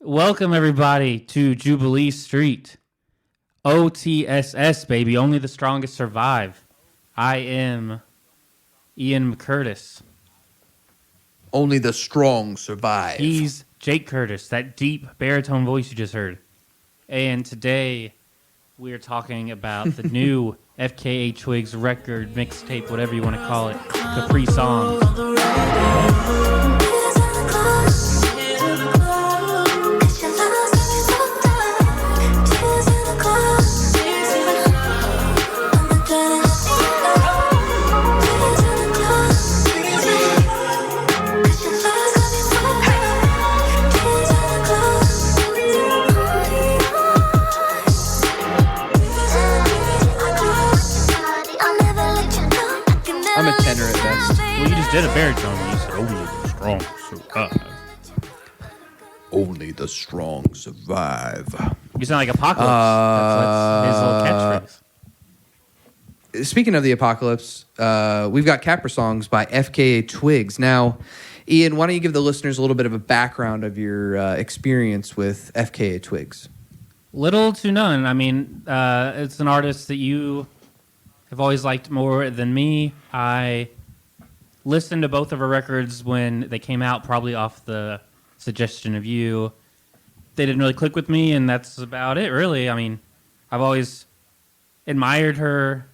Welcome, everybody, to Jubilee Street. OTSS, baby. Only the strongest survive. I am Ian McCurtis. Only the strong survive. He's Jake Curtis, that deep baritone voice you just heard. And today, we are talking about the new FKA Twigs record, mixtape, whatever you want to call it, Capri Songs. I'm a tenor at best. Well, you just did a baritone when you said, only the strong survive. Only the strong survive. You sound like Apocalypse. That's his little catchphrase. Speaking of the apocalypse, we've got Caprisongs by FKA Twigs. Now, Ian, why don't you give the listeners a little bit of a background of your experience with FKA Twigs? Little to none. I mean, it's an artist that you have always liked more than me. I listened to both of her records when they came out, probably off the suggestion of you. They didn't really click with me, and that's about it, really. I mean, I've always admired her,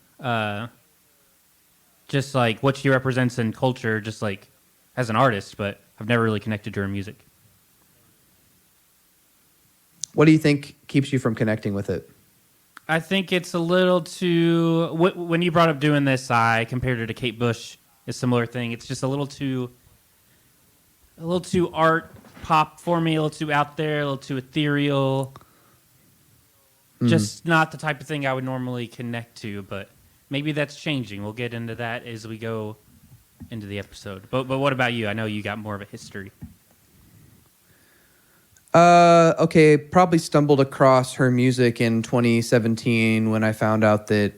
just like what she represents in culture, just like as an artist, but I've never really connected to her music. What do you think keeps you from connecting with it? I think it's a little too... When you brought up doing this, I compared her to Kate Bush, a similar thing. It's just a little too art pop for me, a little too out there, a little too ethereal. Just not the type of thing I would normally connect to, but maybe that's changing. We'll get into that as we go into the episode. But what about you? I know you got more of a history. Okay, probably stumbled across her music in 2017 when I found out that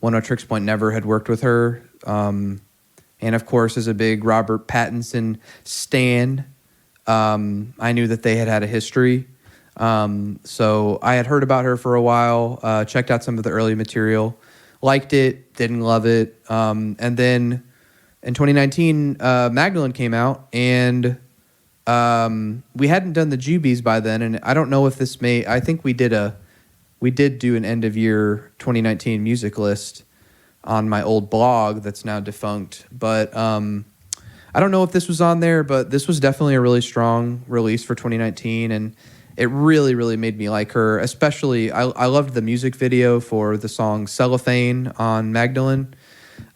106 Point Never had worked with her. And of course, as a big Robert Pattinson stan, I knew that they had a history. So I had heard about her for a while, checked out some of the early material, liked it, didn't love it. And then in 2019, Magdalene came out, and we hadn't done the Jubies by then, and I don't know if this may... I think we did do an end-of-year 2019 music list on my old blog that's now defunct, but I don't know if this was on there, but this was definitely a really strong release for 2019, and it really, really made me like her. Especially, I loved the music video for the song Cellophane on Magdalene.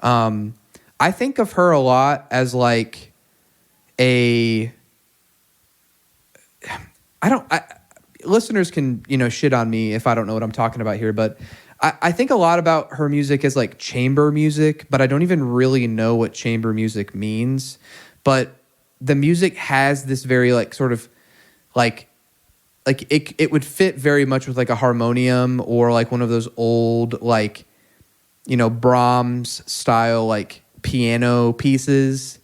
I think of her a lot as like a... listeners can, shit on me if I don't know what I'm talking about here, but I think a lot about her music as like chamber music, but I don't even really know what chamber music means. But the music has this very like sort of like it would fit very much with like a harmonium or like one of those old like, Brahms style like piano pieces.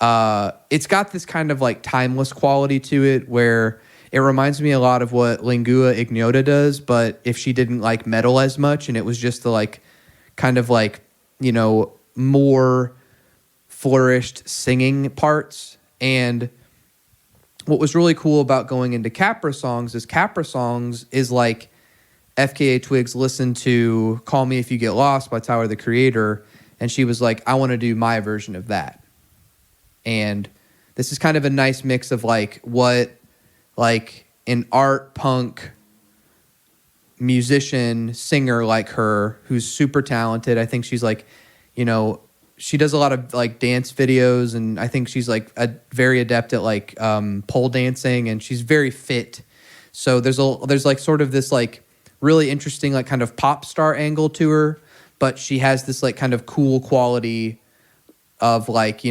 It's got this kind of like timeless quality to it where it reminds me a lot of what Lingua Ignota does, but if she didn't like metal as much and it was just the like kind of like, more flourished singing parts. And what was really cool about going into Caprisongs is like FKA Twigs listened to Call Me If You Get Lost by Tyler, the Creator, and she was like, I want to do my version of that. And this is kind of a nice mix of like what like an art punk musician singer like her who's super talented. I think she's like, she does a lot of like dance videos, and I think she's like very adept at like pole dancing, and she's very fit. So there's like sort of this like really interesting like kind of pop star angle to her, but she has this like kind of cool quality of like,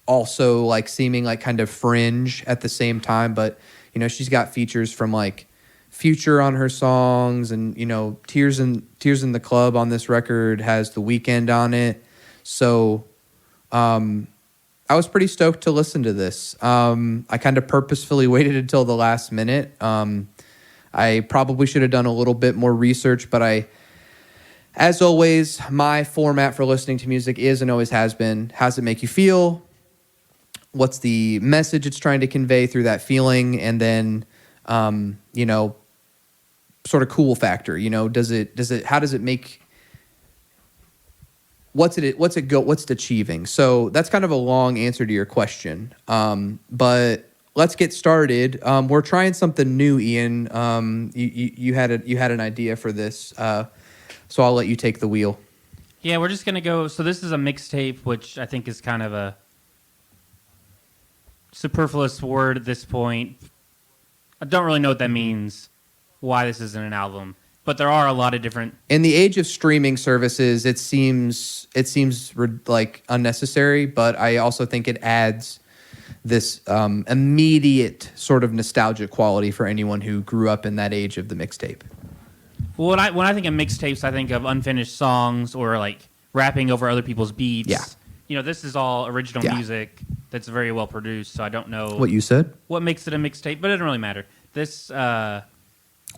also like seeming like kind of fringe at the same time. But she's got features from like Future on her songs, and Tears in the Club on this record has The Weeknd on it. So I was pretty stoked to listen to this. I kind of purposefully waited until the last minute. I probably should have done a little bit more research, but as always, my format for listening to music is and always has been, how's it make you feel? What's the message it's trying to convey through that feeling? And then, sort of cool factor, how does it make, what's it achieving? So that's kind of a long answer to your question. But let's get started. We're trying something new, Ian. You had an idea for this. So I'll let you take the wheel. Yeah, we're just going to go. So this is a mixtape, which I think is kind of a superfluous word at this point. I don't really know what that means, why this isn't an album. But there are a lot of different... In the age of streaming services, it seems like unnecessary, but I also think it adds this immediate sort of nostalgic quality for anyone who grew up in that age of the mixtape. Well, when I think of mixtapes, I think of unfinished songs or like rapping over other people's beats. Yeah. This is all original music that's very well produced, so I don't know what you said. What makes it a mixtape, but it doesn't really matter. This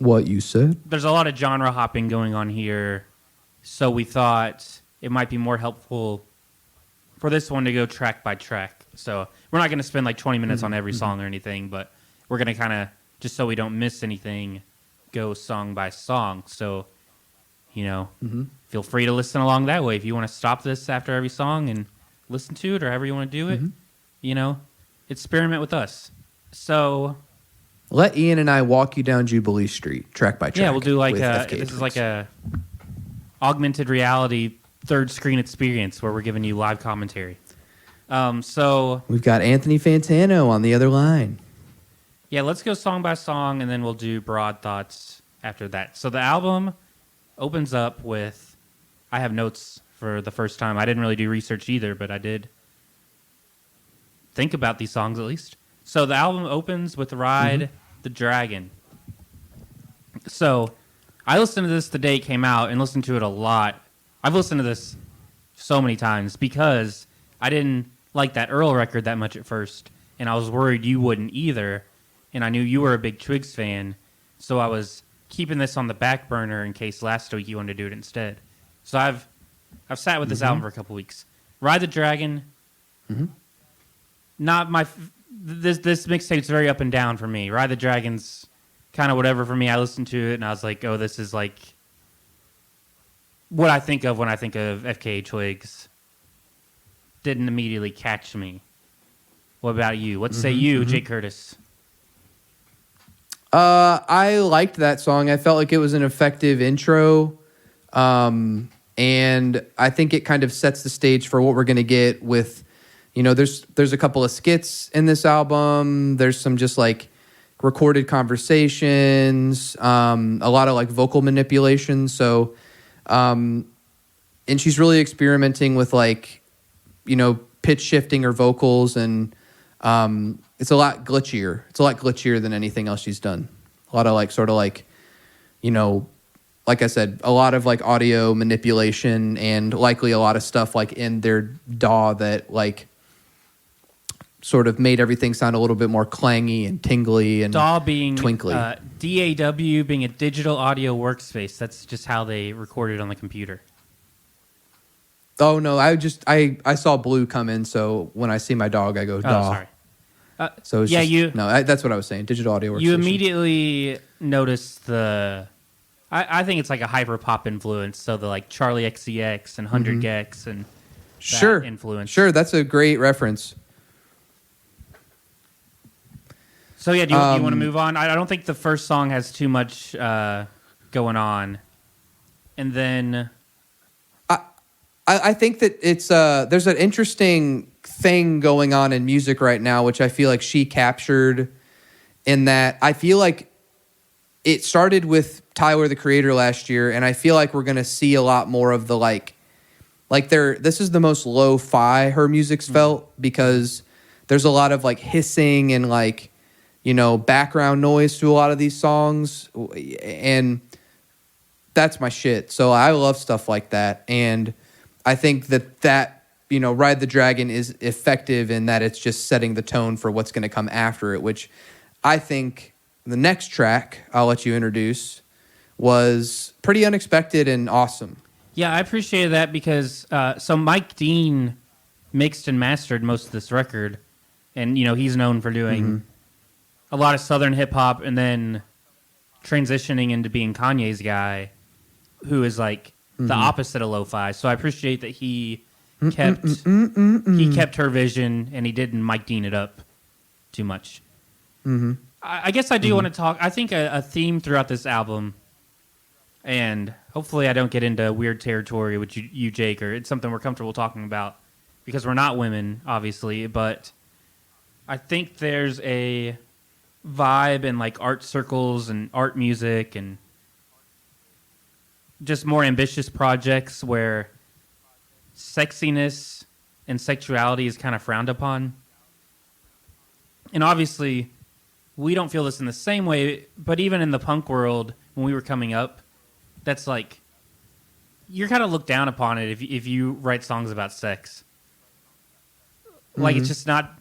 what you said. There's a lot of genre hopping going on here, so we thought it might be more helpful for this one to go track by track. So we're not going to spend like 20 minutes on every song or anything, but we're going to kind of, just so we don't miss anything, go song by song. So, feel free to listen along that way. If you want to stop this after every song and listen to it, or however you want to do it, experiment with us. So let Ian and I walk you down Jubilee Street, track by track. Yeah, we'll do like this Twigs. Is like a augmented reality third screen experience where we're giving you live commentary. So we've got Anthony Fantano on the other line. Yeah, let's go song by song, and then we'll do broad thoughts after that. So the album opens up with, I have notes for the first time. I didn't really do research either, but I did think about these songs at least. So the album opens with Ride the Dragon. So I listened to this the day it came out and listened to it a lot. I've listened to this so many times because I didn't like that Earl record that much at first, and I was worried you wouldn't either. And I knew you were a big Twigs fan, so I was keeping this on the back burner in case last week you wanted to do it instead. So I've sat with this album for a couple weeks. Ride the Dragon, not my... This mixtape's very up and down for me. Ride the Dragon's kind of whatever for me. I listened to it, and I was like, oh, this is like what I think of when I think of FKA Twigs. Didn't immediately catch me. What about you? What say you, Jake Curtis? I liked that song. I felt like it was an effective intro. And I think it kind of sets the stage for what we're going to get with, there's a couple of skits in this album. There's some just like recorded conversations, a lot of like vocal manipulation. So, and she's really experimenting with like, pitch shifting her vocals, and, it's a lot glitchier. It's a lot glitchier than anything else she's done. A lot of like, sort of like, like I said, a lot of like audio manipulation, and likely a lot of stuff like in their DAW that like sort of made everything sound a little bit more clangy and tingly and DAW being twinkly. DAW being a digital audio workspace. That's just how they recorded on the computer. Oh no, I saw blue come in, so when I see my dog, I go DAW. Oh, sorry. So it's that's what I was saying. Digital audio workstation. You immediately notice I think it's like a hyper pop influence. So the like Charlie XCX and 100 Gex and that influence. Sure, that's a great reference. So yeah, do you want to move on? I don't think the first song has too much going on, and then I think that it's there's an interesting thing going on in music right now, which I feel like she captured, in that I feel like it started with Tyler the Creator last year, and I feel like we're gonna see a lot more of the like this is the most lo-fi her music's felt, because there's a lot of like hissing and like background noise to a lot of these songs, and that's my shit. So I love stuff like that, and I think that Ride the Dragon is effective in that it's just setting the tone for what's going to come after it, which I think the next track I'll let you introduce was pretty unexpected and awesome. Yeah, I appreciated that because so Mike Dean mixed and mastered most of this record, and he's known for doing a lot of Southern hip hop, and then transitioning into being Kanye's guy, who is like the opposite of lo-fi. So I appreciate that he kept her vision, and he didn't Mike Dean it up too much. I guess I do want to talk. I think a theme throughout this album, and hopefully I don't get into weird territory with you, Jake, or it's something we're comfortable talking about because we're not women, obviously, but I think there's a vibe in like art circles and art music and just more ambitious projects where sexiness and sexuality is kind of frowned upon. And obviously, we don't feel this in the same way, but even in the punk world, when we were coming up, that's like, you're kind of looked down upon it if you write songs about sex. Like, it's just not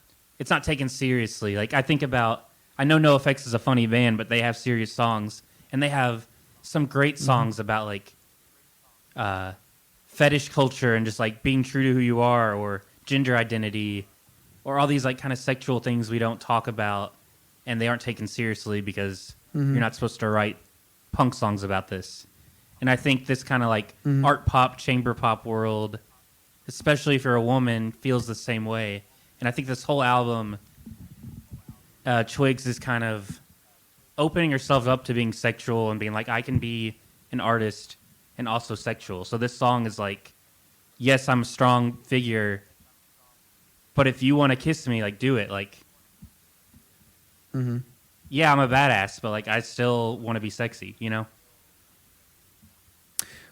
taken seriously. Like, I know NoFX is a funny band, but they have serious songs, and they have some great songs about, like, fetish culture and just, like, being true to who you are, or gender identity, or all these, like, kind of sexual things we don't talk about, and they aren't taken seriously because you're not supposed to write punk songs about this. And I think this kind of, like, art pop, chamber pop world, especially if you're a woman, feels the same way. And I think this whole album, Twigs is kind of opening herself up to being sexual and being like, I can be an artist and also sexual. So this song is like, yes, I'm a strong figure, but if you want to kiss me, like, do it. Like, yeah, I'm a badass, but like, I still want to be sexy,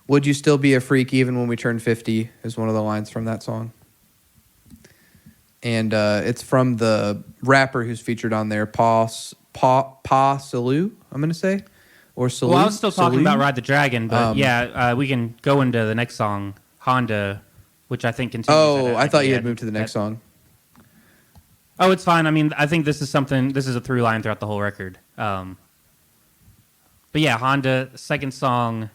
Would you still be a freak even when we turn 50 is one of the lines from that song. And it's from the rapper who's featured on there, Pa Salou, I'm going to say. Or Salou. Well, I was still talking about Ride the Dragon, but we can go into the next song, Honda, which I think continues. Oh, I thought you had moved to the next song. Oh, it's fine. I mean, I think this is a through line throughout the whole record. But yeah, Honda, second song.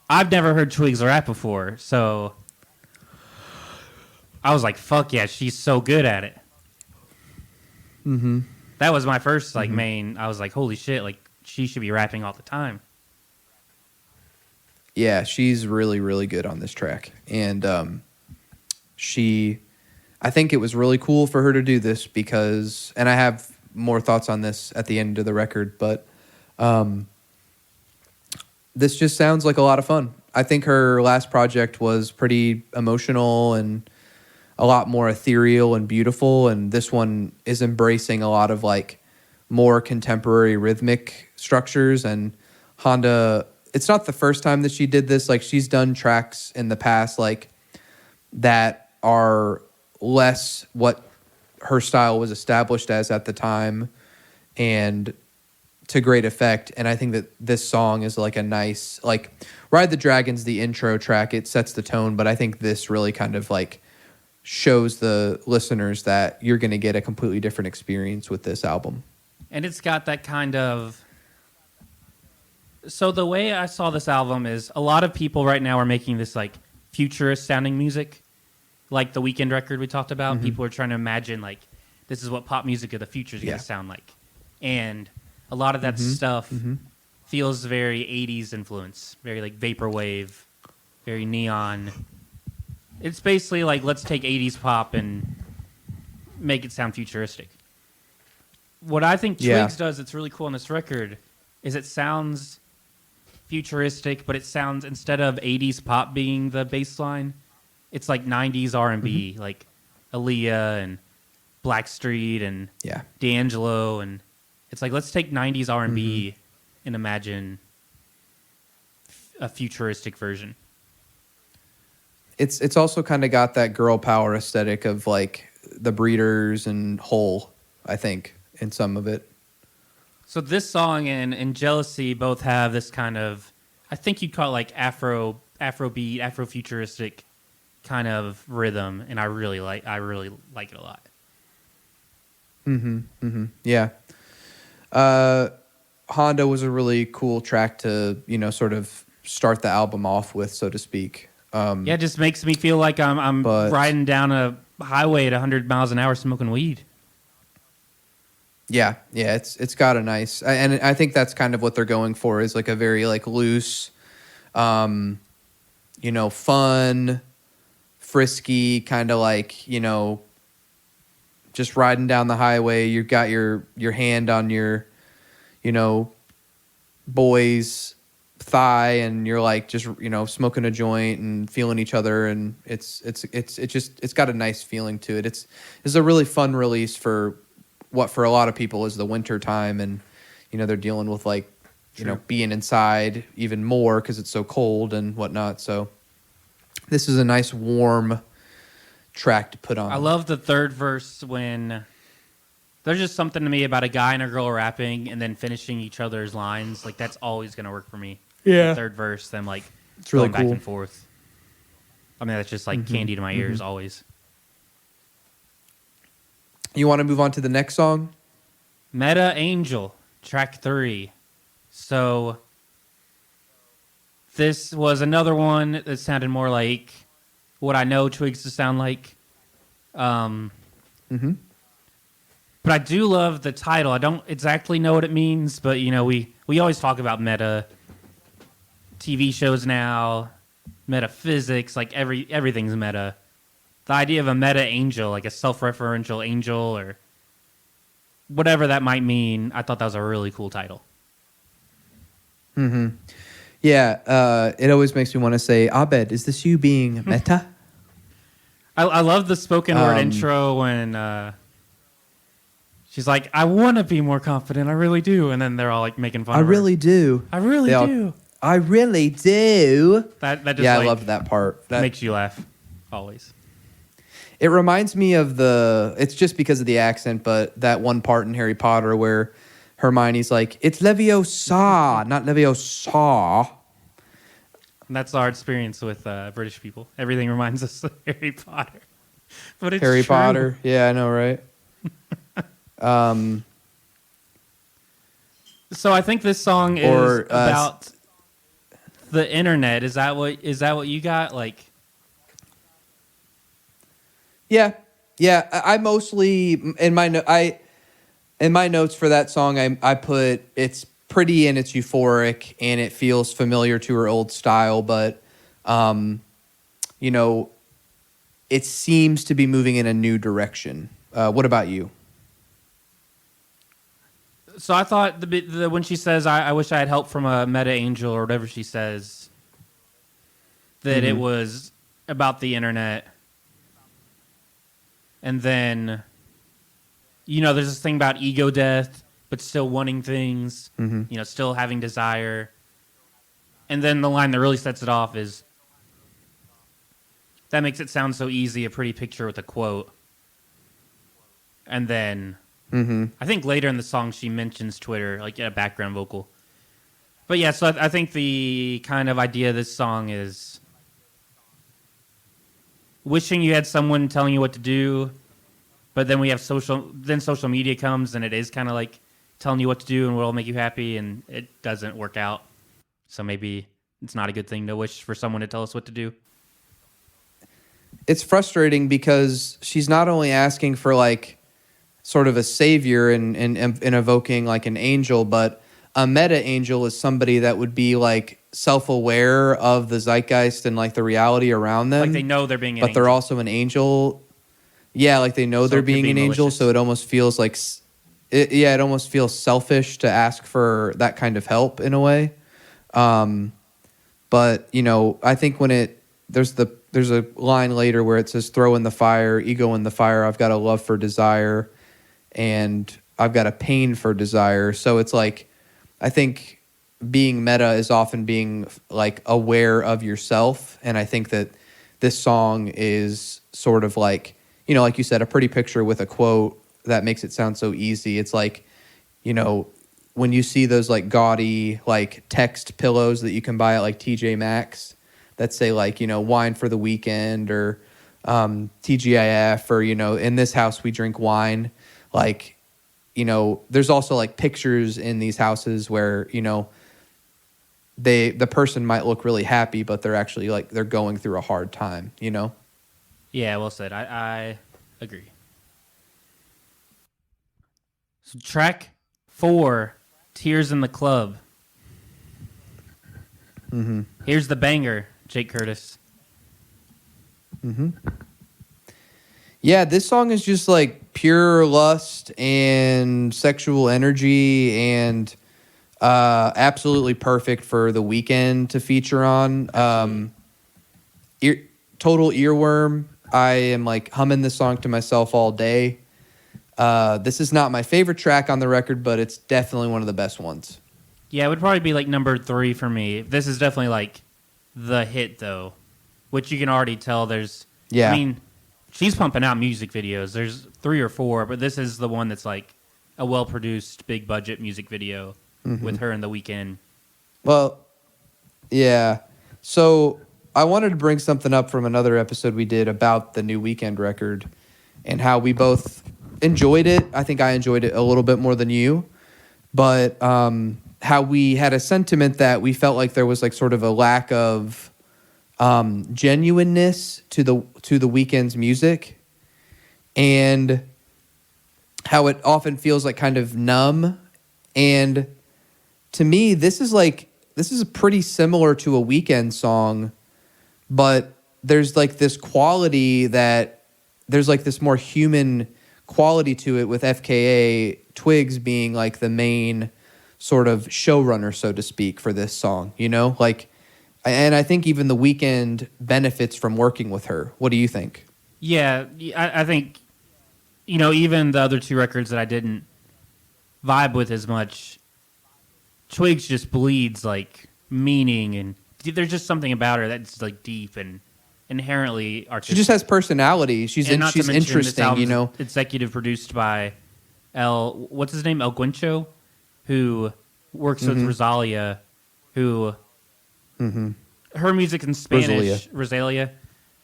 I've never heard Twigs rap before, so I was like, fuck yeah, she's so good at it. That was my first main. I was like, holy shit, like she should be rapping all the time. Yeah, she's really, really good on this track. And I think it was really cool for her to do this because, and I have more thoughts on this at the end of the record, but this just sounds like a lot of fun. I think her last project was pretty emotional and a lot more ethereal and beautiful, and this one is embracing a lot of like more contemporary rhythmic structures. And Honda, it's not the first time that she did this. Like, she's done tracks in the past like that are less what her style was established as at the time, and to great effect. And I think that this song is like a nice, like, Ride the Dragon's the intro track, it sets the tone, but I think this really kind of like shows the listeners that you're going to get a completely different experience with this album. And it's got that kind of... So the way I saw this album is a lot of people right now are making this like futurist sounding music, like the Weeknd record we talked about. People are trying to imagine like this is what pop music of the future is going to sound like. And a lot of that stuff feels very 80s influence, very like vaporwave, very neon. It's basically like, let's take 80s pop and make it sound futuristic. What I think Twigs does that's really cool on this record is it sounds futuristic, but it sounds, instead of 80s pop being the bass line, it's like 90s R&B, like Aaliyah and Blackstreet and D'Angelo, and it's like, let's take 90s R&B and imagine a futuristic version. It's also kind of got that girl power aesthetic of like the Breeders and Hole, I think, in some of it. So this song and Jealousy both have this kind of, I think you'd call it like Afrobeat, Afrofuturistic kind of rhythm, and I really like it a lot. Yeah. Honda was a really cool track to, sort of start the album off with, so to speak. Yeah, it just makes me feel like I'm riding down a highway at 100 miles an hour smoking weed. Yeah, it's got a nice, and I think that's kind of what they're going for, is like a very like loose, fun, frisky kind of like, just riding down the highway. You've got your hand on your, boy's thigh, and you're like just smoking a joint and feeling each other, and it's got a nice feeling to it. It's a really fun release for what for a lot of people is the winter time, and they're dealing with like being inside even more because it's so cold and whatnot. So this is a nice warm track to put on. I love the third verse when there's just something to me about a guy and a girl rapping and then finishing each other's lines. Like that's always going to work for me. Yeah. The third verse, them like it's really going cool. back and forth. I mean, that's just like candy to my ears always. You want to move on to the next song? Meta Angel, track 3. So this was another one that sounded more like what I know Twigs to sound like. But I do love the title. I don't exactly know what it means, but we always talk about meta TV shows now, metaphysics, like everything's meta. The idea of a meta angel, like a self-referential angel or whatever that might mean, I thought that was a really cool title. Yeah, it always makes me want to say, Abed, is this you being meta? I love the spoken word intro when she's like, I want to be more confident, I really do. And then they're all like making fun of her. I really do. I really do. I really do. That just I loved that part. That makes you laugh, always. It reminds me of it's just because of the accent, but that one part in Harry Potter where Hermione's like, it's Leviosa, not Leviosa. And that's our experience with British people. Everything reminds us of Harry Potter. But it's Harry true. Potter. Yeah, I know, right? So I think this song is about the internet. Is that what you got? Like, yeah. I mostly in my notes for that song, I put it's pretty and it's euphoric and it feels familiar to her old style, but it seems to be moving in a new direction. What about you? so I thought when she says, I wish I had help from a meta angel or whatever she says, that it was about the internet. And then, there's this thing about ego death, but still wanting things, still having desire. And then the line that really sets it off is, that makes it sound so easy, a pretty picture with a quote. And then, I think later in the song she mentions Twitter, like a background vocal. But yeah, so I think the kind of idea of this song is wishing you had someone telling you what to do, but then we have social media comes and it is kind of like telling you what to do and what will make you happy, and it doesn't work out. So maybe it's not a good thing to wish for someone to tell us what to do. It's frustrating because she's not only asking for like sort of a savior and evoking like an angel, but a meta angel is somebody that would be like self-aware of the zeitgeist and like the reality around them. Like they know they're being an but angel. They're also an angel. Yeah, like they know So they're it could being be an angel, malicious. so it almost feels like it almost feels selfish to ask for that kind of help in a way. But I think when there's a line later where it says, throw in the fire, ego in the fire, I've got a love for desire, and I've got a pain for desire. So it's like, I think being meta is often being like aware of yourself. And I think that this song is sort of like, like you said, a pretty picture with a quote that makes it sound so easy. It's like, when you see those like gaudy, like text pillows that you can buy at like TJ Maxx, that say like, wine for the weekend or TGIF or, in this house we drink wine. Like, there's also like pictures in these houses where, the person might look really happy, but they're actually like they're going through a hard time, Yeah, well said. I agree. So track 4, Tears in the Club. Mm-hmm. Here's the banger, Jake Curtis. Mm-hmm. Yeah, this song is just like pure lust and sexual energy and absolutely perfect for the weekend to feature on. Total earworm. I am like humming this song to myself all day. This is not my favorite track on the record, but it's definitely one of the best ones. Yeah, it would probably be like number 3 for me. This is definitely like the hit, though, which you can already tell there's... Yeah. I mean, she's pumping out music videos. There's 3 or 4, but this is the one that's like a well-produced, big-budget music video with her in The Weeknd. Well, yeah. So I wanted to bring something up from another episode we did about the new Weeknd record and how we both enjoyed it. I think I enjoyed it a little bit more than you. But how we had a sentiment that we felt like there was like sort of a lack of genuineness to the Weeknd's music, and how it often feels like kind of numb. And to me, this is pretty similar to a Weeknd song, but there's like this quality that there's like this more human quality to it, with FKA Twigs being like the main sort of showrunner, so to speak, for this song, like, and I think even The Weeknd benefits from working with her. What do you think? Yeah, I think, even the other 2 records that I didn't vibe with as much, Twigs just bleeds like meaning, and there's just something about her that's like deep and inherently artistic. She just has personality. She's interesting, Executive produced by what's his name? El Guincho, who works with Rosalia, who her music in Spanish, Rosalia.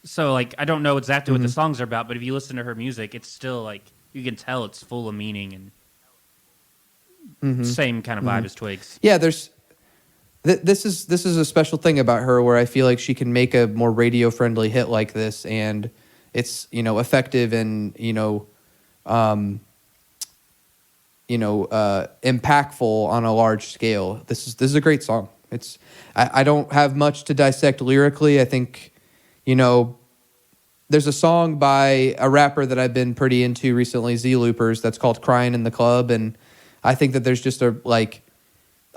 So like I don't know exactly what the songs are about, but if you listen to her music, it's still like you can tell it's full of meaning and same kind of vibe as Twigs. Yeah, there's this is a special thing about her where I feel like she can make a more radio friendly hit like this, and it's effective and impactful on a large scale. This is a great song. I don't have much to dissect lyrically. I think there's a song by a rapper that I've been pretty into recently, Z Loopers, that's called "Crying in the Club," and I think that there's just a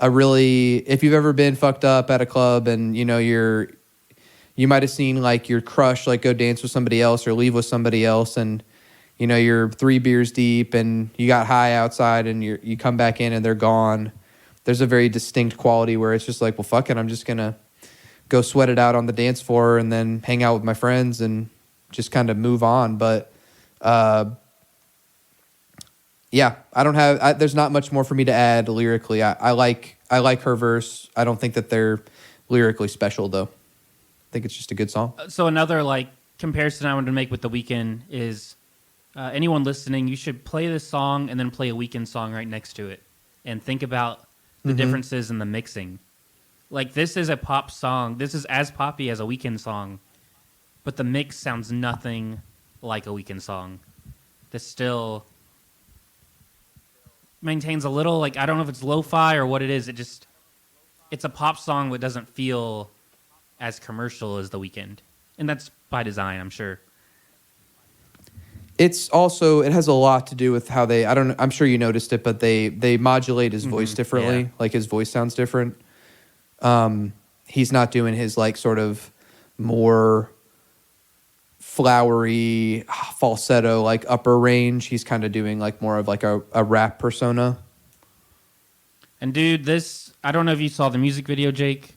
really, if you've ever been fucked up at a club and you might have seen like your crush like go dance with somebody else or leave with somebody else, and you're 3 beers deep and you got high outside and you come back in and they're gone. There's a very distinct quality where it's just like, well, fuck it, I'm just gonna go sweat it out on the dance floor and then hang out with my friends and just kind of move on. But yeah, there's not much more for me to add lyrically. I like her verse. I don't think that they're lyrically special though. I think it's just a good song. So another like comparison I wanted to make with The Weeknd is anyone listening, you should play this song and then play a Weeknd song right next to it and think about the differences in the mixing. Like this is a pop song. This is as poppy as a Weeknd song, but the mix sounds nothing like a Weeknd song. This still maintains a little, like, I don't know if it's lo-fi or what it is. It's a pop song that doesn't feel as commercial as The Weeknd. And that's by design, I'm sure. It has a lot to do with how I'm sure you noticed it, but they modulate his voice differently. Yeah. Like his voice sounds different. He's not doing his like sort of more flowery falsetto like upper range. He's kind of doing like more of like a rap persona. And dude, I don't know if you saw the music video, Jake,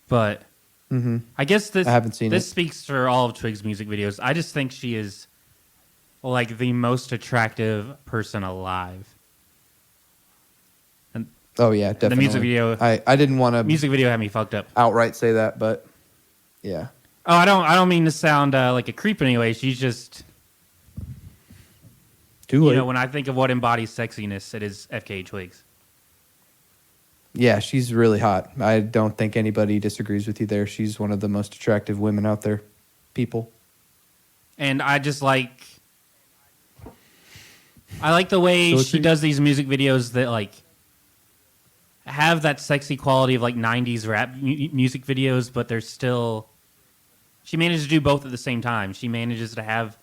but I guess I haven't seen this speaks for all of Twig's music videos. I just think she is like the most attractive person alive. And oh yeah, definitely. The music video, I didn't want to music video had me fucked up. Outright say that, but Yeah. Oh, I don't mean to sound like a creep anyway. She's just, Too late. when I think of what embodies sexiness, it is FKA Twigs. Yeah, she's really hot. I don't think anybody disagrees with you there. She's one of the most attractive women out there. People. And I just I like the way she does these music videos that like have that sexy quality of like 90s rap music videos, but they're still, she manages to do both at the same time. She manages to have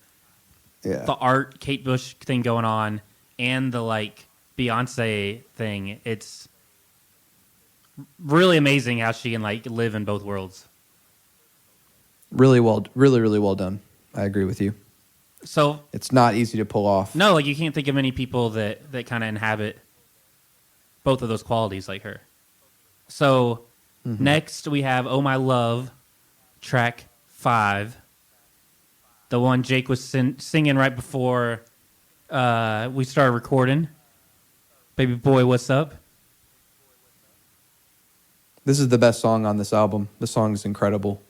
the art Kate Bush thing going on and the like Beyonce thing. It's really amazing how she can like live in both worlds. Really well done. I agree with you. So it's not easy to pull off. No, like you can't think of many people that kind of inhabit both of those qualities like her. So next we have "Oh My Love," track 5, the one Jake was singing right before we started recording. Baby boy, what's up? This is the best song on this album. The song is incredible.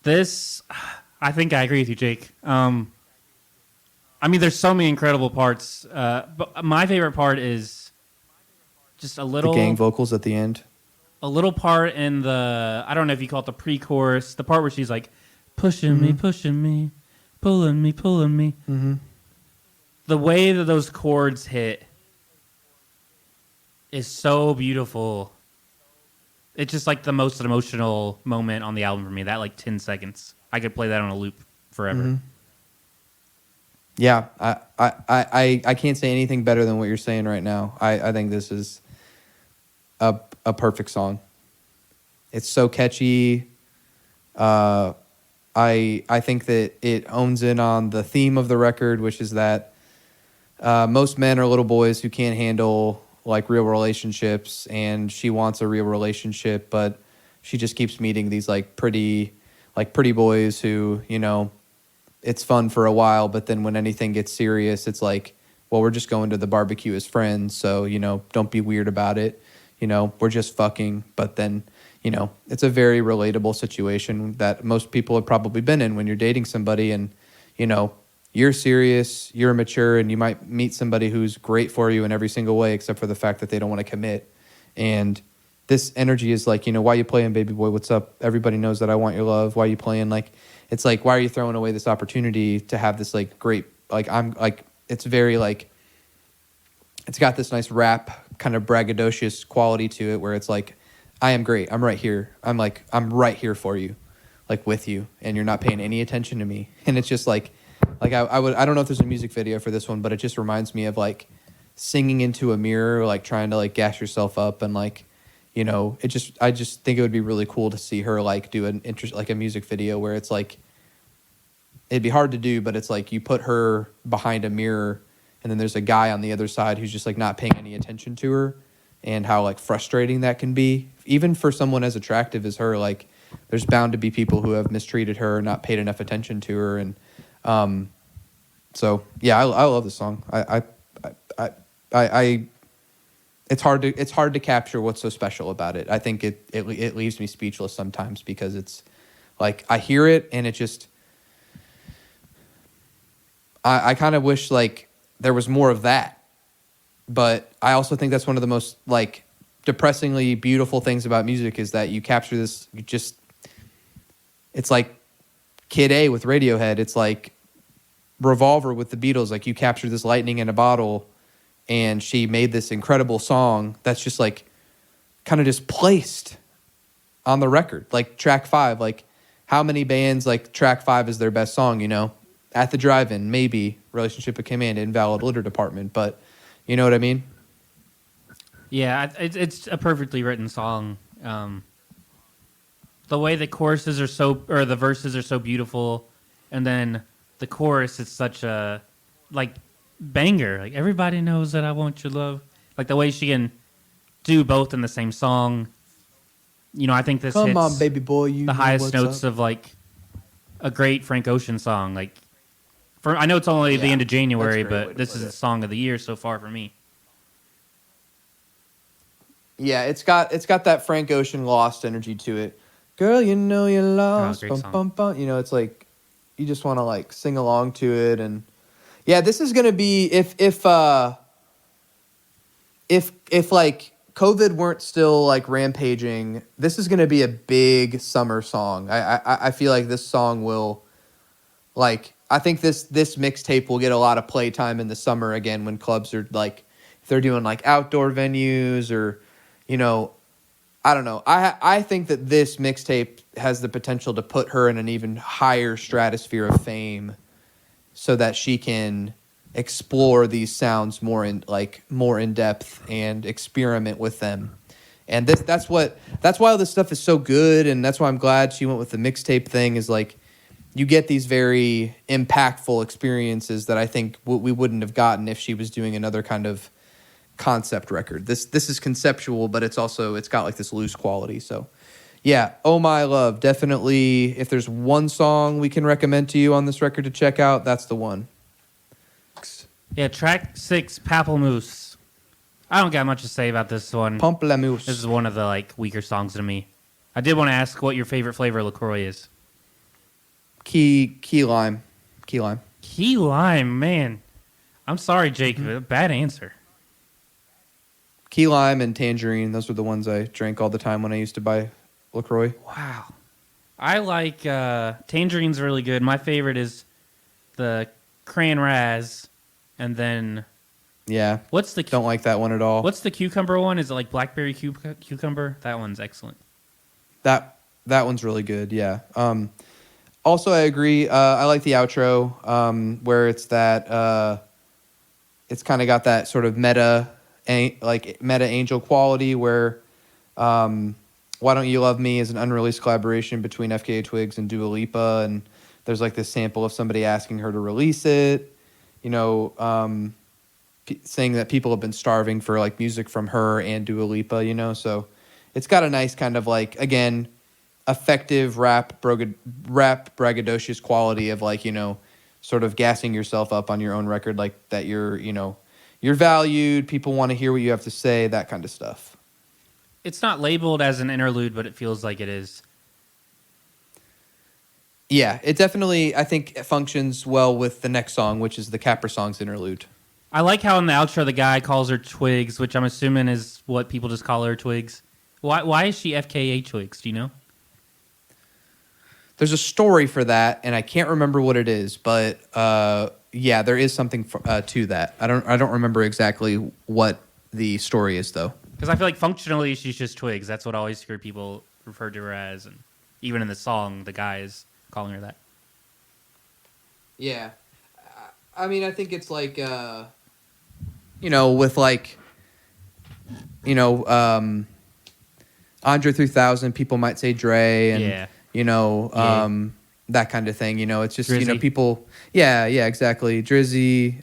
This, I think I agree with you, Jake. I mean, there's so many incredible parts, but my favorite part is just a little... The gang vocals at the end. A little part in the, I don't know if you call it the pre-chorus, the part where she's like, pushing me, pulling me. Mm-hmm. The way that those chords hit is so beautiful. It's just like the most emotional moment on the album for me, that like 10 seconds. I could play that on a loop forever. Mm-hmm. Yeah, I can't say anything better than what you're saying right now. I think this is a perfect song. It's so catchy. I think that it owns in on the theme of the record, which is that most men are little boys who can't handle like real relationships, and she wants a real relationship, but she just keeps meeting these pretty boys who, it's fun for a while, but then when anything gets serious, it's like, well, we're just going to the barbecue as friends, so, don't be weird about it. We're just fucking. But then, it's a very relatable situation that most people have probably been in when you're dating somebody and, you're serious, you're mature, and you might meet somebody who's great for you in every single way except for the fact that they don't want to commit. And this energy is like, why you playing, baby boy? What's up? Everybody knows that I want your love. Why you playing? Like, it's like, why are you throwing away this opportunity to have this great, it's very it's got this nice rap kind of braggadocious quality to it where it's like, I am great. I'm right here. I'm right here for you, with you, and you're not paying any attention to me. And it's just I don't know if there's a music video for this one, but it just reminds me of singing into a mirror, trying to gas yourself up, and I just think it would be really cool to see her do a music video where it's it'd be hard to do, but it's you put her behind a mirror and then there's a guy on the other side who's just not paying any attention to her, and how frustrating that can be even for someone as attractive as her. There's bound to be people who have mistreated her, not paid enough attention to her, and so yeah, I love this song. It's hard to capture what's so special about it. I think it leaves me speechless sometimes because it's I hear it and it just I kind of wish there was more of that. But I also think that's one of the most depressingly beautiful things about music is that you capture this. It's like Kid A with Radiohead. It's like Revolver with the Beatles. You capture this lightning in a bottle, and she made this incredible song that's just kind of just placed on the record. Track 5, how many bands track 5 is their best song, At the Drive-In, maybe Relationship of Command, Invalid Litter Department, but you know what I mean? Yeah, it's a perfectly written song. The way the choruses are the verses are so beautiful, and then the chorus is such a banger. Everybody knows that I want your love. The way she can do both in the same song. I think this Come hits on, baby boy, you the know highest what's notes up. of a great Frank Ocean song. I know it's only the end of January, but this is the song of the year so far for me. Yeah, it's got that Frank Ocean Lost energy to it. Girl, you know you're lost. great Bum, song. bum, bum. You know, it's like you just want to like sing along to it. And yeah, this is gonna be if like COVID weren't still like rampaging, this is gonna be a big summer song. I feel like this song will, like, I think this mixtape will get a lot of playtime in the summer again when clubs are like, if they're doing like outdoor venues or, you know, I don't know. I think that this mixtape has the potential to put her in an even higher stratosphere of fame, so that she can explore these sounds more in depth and experiment with them. And that's why all this stuff is so good, and that's why I'm glad she went with the mixtape thing. Is like, you get these very impactful experiences that I think we wouldn't have gotten if she was doing another kind of concept record. This is conceptual, but it's got like this loose quality. So yeah, Oh My Love, definitely, if there's one song we can recommend to you on this record to check out, that's the one. Yeah, track 6, Pamplemousse. I don't got much to say about this one. Pamplemousse. This is one of the like weaker songs to me. I did want to ask what your favorite flavor of LaCroix is. Key lime. Key lime. Key lime, man. I'm sorry, Jake. Bad answer. Key lime and tangerine. Those were the ones I drank all the time when I used to buy LaCroix. Wow. I like tangerine's really good. My favorite is the cran raz, and then Yeah. Don't like that one at all. What's the cucumber one? Is it like blackberry cucumber? That one's excellent. That one's really good. Yeah. Also, I agree. I like the outro, where it's that it's kind of got that sort of meta angel quality, where Why Don't You Love Me is an unreleased collaboration between FKA Twigs and Dua Lipa, and there's like this sample of somebody asking her to release it, you know, saying that people have been starving for like music from her and Dua Lipa, you know, so it's got a nice kind of like, again, effective rap braggadocious quality of like, you know, sort of gassing yourself up on your own record, like that you're, you know, you're valued, people want to hear what you have to say, that kind of stuff. It's not labeled as an interlude, but it feels like it is. Yeah, it definitely, I think, it functions well with the next song, which is the Caprisongs interlude. I like how in the outro the guy calls her Twigs, which I'm assuming is what people just call her, Twigs. Why is she FKA Twigs? Do you know? There's a story for that, and I can't remember what it is, but yeah, there is something to that. I don't remember exactly what the story is, though. Because I feel like functionally she's just Twigs. That's what I always hear people refer to her as, and even in the song, the guy is calling her that. Yeah, I mean, I think it's like, you know, with like, you know, Andre 3000, people might say Dre, and Yeah. you know, that kind of thing. You know, it's just, Drizzy. you know, people. Yeah, exactly. Drizzy.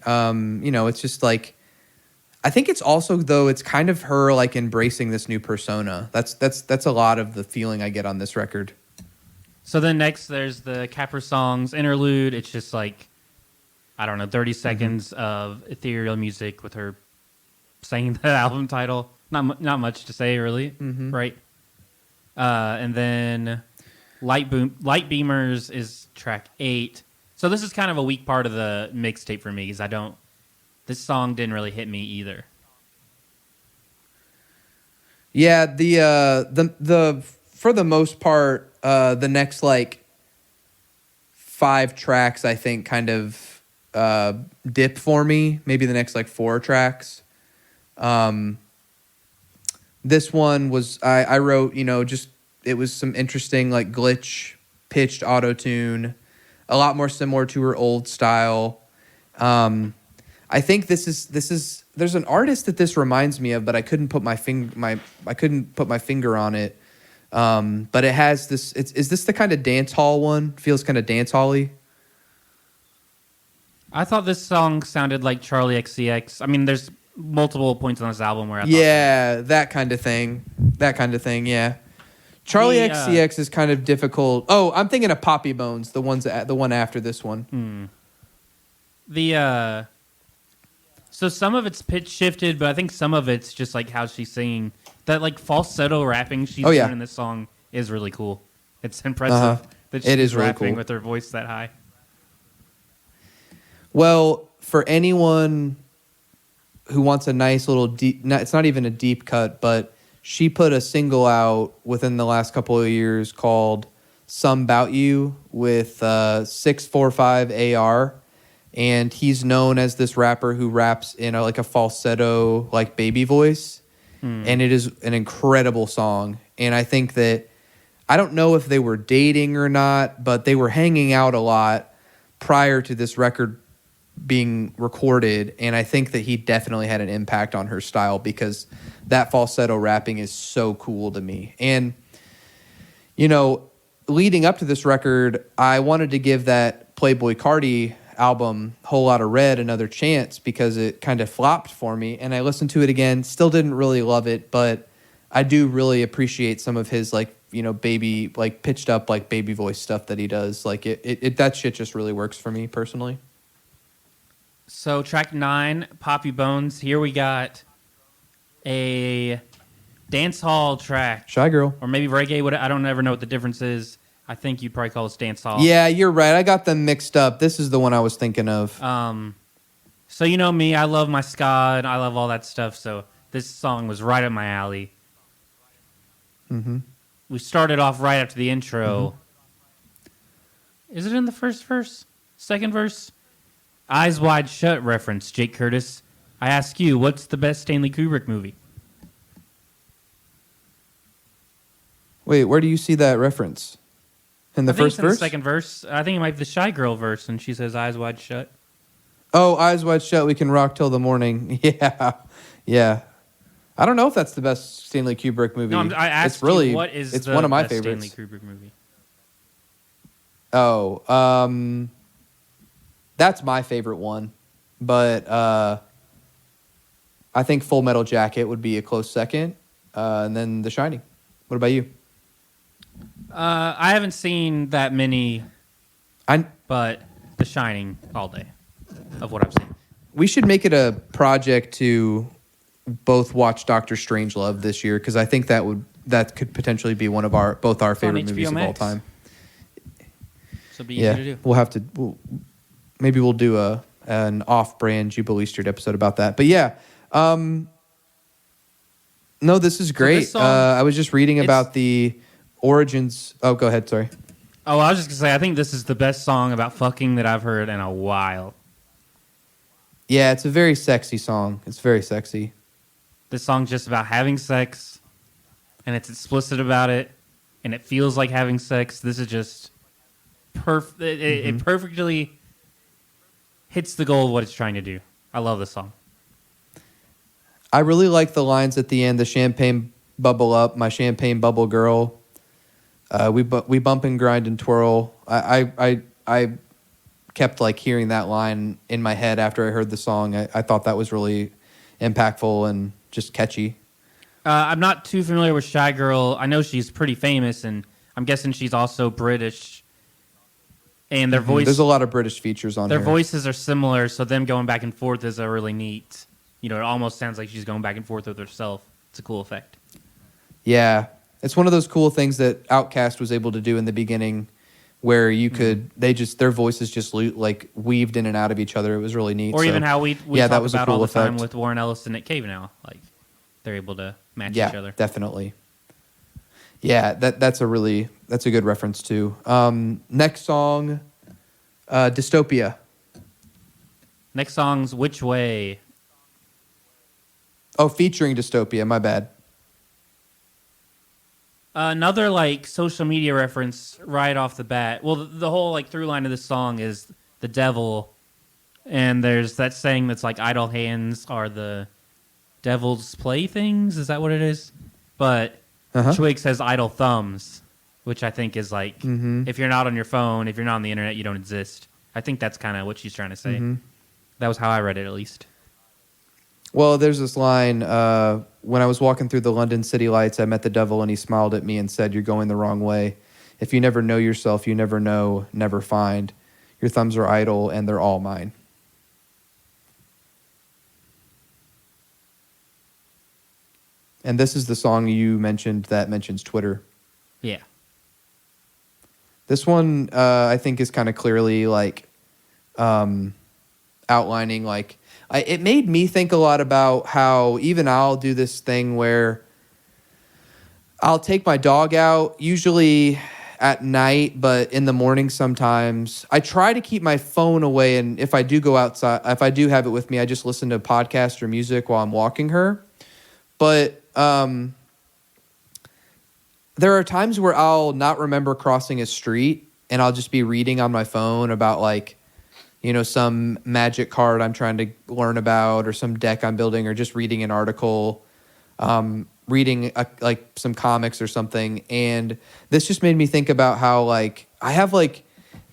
You know, it's just like, I think it's also, though, it's kind of her like embracing this new persona. That's a lot of the feeling I get on this record. So then next there's the Caprisongs interlude. It's just like, I don't know, 30 seconds of ethereal music with her saying the album title. Not much to say, really, right? And then Light Beamers is track 8. So this is kind of a weak part of the mixtape for me, because this song didn't really hit me either. Yeah, the for the most part, the next like 5 tracks I think kind of dip for me. Maybe the next like 4 tracks. This one was I wrote, you know, just it was some interesting like glitch pitched auto tune, a lot more similar to her old style. I think this is there's an artist that this reminds me of, but I couldn't put my finger on it. But it has this. Is this the kind of dance hall one? Feels kind of dance hall-y. I thought this song sounded like Charlie XCX. I mean, there's multiple points on this album where I thought that kind of thing. That kind of thing. Yeah. Charlie XCX is kind of difficult. Oh, I'm thinking of Poppy Bones, the one after this one. So some of it's pitch shifted, but I think some of it's just like how she's singing. That like falsetto rapping she's doing in this song is really cool. It's impressive that she's It is really rapping cool. with her voice that high. Well, for anyone who wants a nice little deep, it's not even a deep cut, but she put a single out within the last couple of years called Some 'Bout You with 645 AR. And he's known as this rapper who raps in like a falsetto, like baby voice. And it is an incredible song. And I think that, I don't know if they were dating or not, but they were hanging out a lot prior to this record being recorded, and I think that he definitely had an impact on her style because that falsetto rapping is so cool to me. And you know, leading up to this record, I wanted to give that Playboi Carti album Whole Lotta Red another chance because it kind of flopped for me, and I listened to it again, still didn't really love it, but I do really appreciate some of his like, you know, baby, like pitched up like baby voice stuff that he does. Like it that shit just really works for me personally. So track 9, Poppy Bones. Here we got a dance hall track. Shy Girl. Or maybe reggae. I don't ever know what the difference is. I think you'd probably call this dance hall. Yeah, you're right. I got them mixed up. This is the one I was thinking of. So you know me, I love my ska and I love all that stuff. So this song was right up my alley. Mm-hmm. We started off right after the intro. Is it in the first verse? Second verse? Eyes Wide Shut reference, Jake Curtis. I ask you, what's the best Stanley Kubrick movie? Wait, where do you see that reference? In the I think first it's in verse? the second verse. I think it might be the Shy Girl verse, and she says, Eyes Wide Shut. Oh, Eyes Wide Shut, we can rock till the morning. Yeah, yeah. I don't know if that's the best Stanley Kubrick movie. No, I asked it's really, you, what is it's the one of my best favorites. Stanley Kubrick movie? Oh, that's my favorite one. But I think Full Metal Jacket would be a close second. And then The Shining. What about you? I haven't seen that many, but The Shining all day of what I've seen. We should make it a project to both watch Doctor Strangelove this year because I think that could potentially be one of both our favorite movies of all time. So it'll be easy to do. We'll have to. Maybe we'll do an off-brand Jubilee Street episode about that. But yeah, no, this is great. this song, I was just reading about the origins. Oh, go ahead. Sorry. Oh, I was just gonna say, I think this is the best song about fucking that I've heard in a while. Yeah, it's a very sexy song. It's very sexy. This song's just about having sex, and it's explicit about it, and it feels like having sex. This is just it perfectly hits the goal of what it's trying to do. I love this song. I really like the lines at the end. The champagne bubble up, my champagne bubble girl. We bump and grind and twirl. I kept like hearing that line in my head after I heard the song. I thought that was really impactful and just catchy. I'm not too familiar with Shy Girl. I know she's pretty famous, and I'm guessing she's also British. And their voice, there's a lot of British features on their here. voices are similar, so them going back and forth is a really neat. You know, it almost sounds like she's going back and forth with herself. It's a cool effect. Yeah, it's one of those cool things that Outkast was able to do in the beginning, where you could their voices just like weaved in and out of each other. It was really neat. Or even how we talk that was about a cool all the time effect. with Warren Ellis and Nick Cave now. Like, they're able to match each other. Yeah, definitely. Yeah, that's a good reference too. Next song, Dystopia. Next song's Which Way? Oh, featuring Dystopia. My bad. Another like social media reference right off the bat. Well, the whole like through line of this song is the devil, and there's that saying that's like idle hands are the devil's playthings. Is that what it is? But Twig says idle thumbs, which I think is like if you're not on your phone, if you're not on the internet, you don't exist. I think that's kind of what she's trying to say. That was how I read it, at least. Well, there's this line, when I was walking through the London city lights, I met the devil and he smiled at me and said, you're going the wrong way. If you never know yourself, you never know, never find. Your thumbs are idle and they're all mine. And this is the song you mentioned that mentions Twitter. Yeah. This one, I think, is kind of clearly like outlining like it made me think a lot about how even I'll do this thing where I'll take my dog out, usually at night, but in the morning sometimes. I try to keep my phone away, and if I do go outside, if I do have it with me, I just listen to a podcast or music while I'm walking her. But there are times where I'll not remember crossing a street, and I'll just be reading on my phone about like, you know, some magic card I'm trying to learn about, or some deck I'm building, or just reading an article, reading like some comics or something. And this just made me think about how like I have like,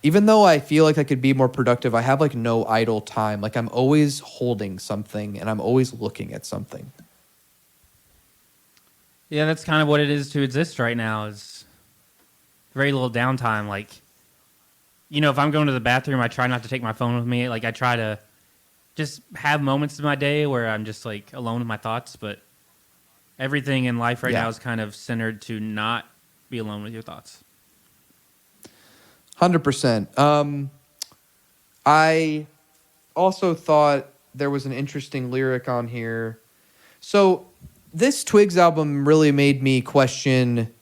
even though I feel like I could be more productive, I have like no idle time. Like I'm always holding something and I'm always looking at something. Yeah, that's kind of what it is to exist right now, is very little downtime. Like, you know, if I'm going to the bathroom, I try not to take my phone with me. Like, I try to just have moments in my day where I'm just, like, alone with my thoughts. But everything in life right now is kind of centered to not be alone with your thoughts. 100%. I also thought there was an interesting lyric on here. So this Twigs album really made me question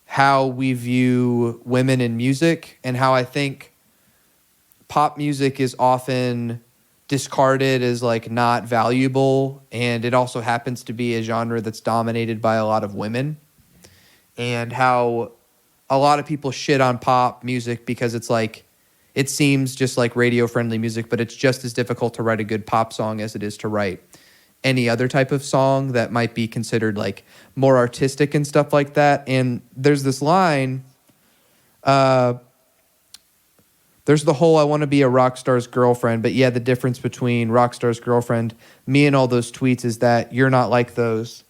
how we view women in music, and how I think pop music is often discarded as like not valuable, and it also happens to be a genre that's dominated by a lot of women, and how a lot of people shit on pop music because it's like it seems just like radio friendly music, but it's just as difficult to write a good pop song as it is to write any other type of song that might be considered like more artistic and stuff like that. And there's this line, there's the whole I want to be a rock star's girlfriend, but yeah, the difference between rock star's girlfriend, me and all those tweets is that you're not like those.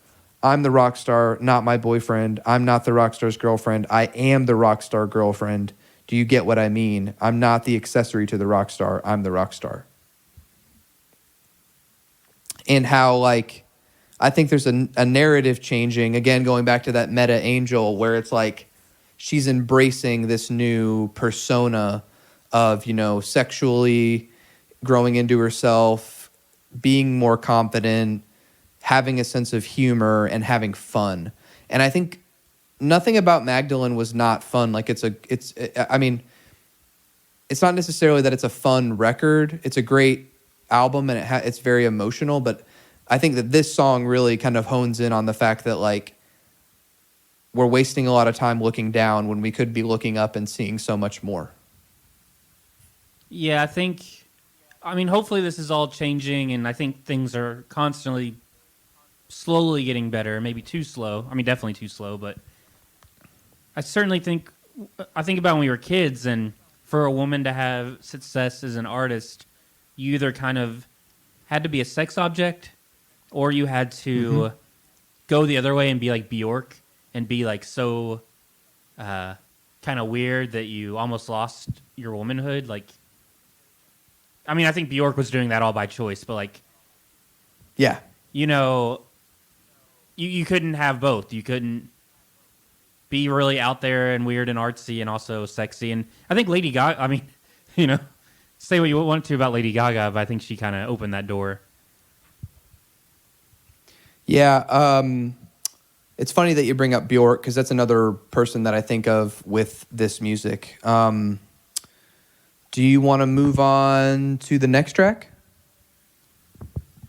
I'm the rock star, not my boyfriend. I'm not the rock star's girlfriend. I am the rock star girlfriend. Do you get what I mean? I'm not the accessory to the rock star. I'm the rock star. And how, like, I think there's a narrative changing, again, going back to that meta angel, where it's like she's embracing this new persona of, you know, sexually growing into herself, being more confident, having a sense of humor, and having fun. And I think nothing about Magdalene was not fun. Like, I mean, it's not necessarily that it's a fun record. It's a great album, and it's very emotional, but I think that this song really kind of hones in on the fact that like we're wasting a lot of time looking down when we could be looking up and seeing so much more. Yeah, I mean, hopefully this is all changing, and I think things are constantly slowly getting better, maybe too slow. I mean, definitely too slow, but I think about when we were kids, and for a woman to have success as an artist, you either kind of had to be a sex object, or you had to go the other way and be like Bjork and be like so kind of weird that you almost lost your womanhood. Like, I mean, I think Bjork was doing that all by choice, but like, yeah, you know, you couldn't have both. You couldn't be really out there and weird and artsy and also sexy. And I think Lady Gaga, I mean, you know, say what you want to about Lady Gaga, but I think she kind of opened that door. Yeah, it's funny that you bring up Bjork, because that's another person that I think of with this music. Do you want to move on to the next track?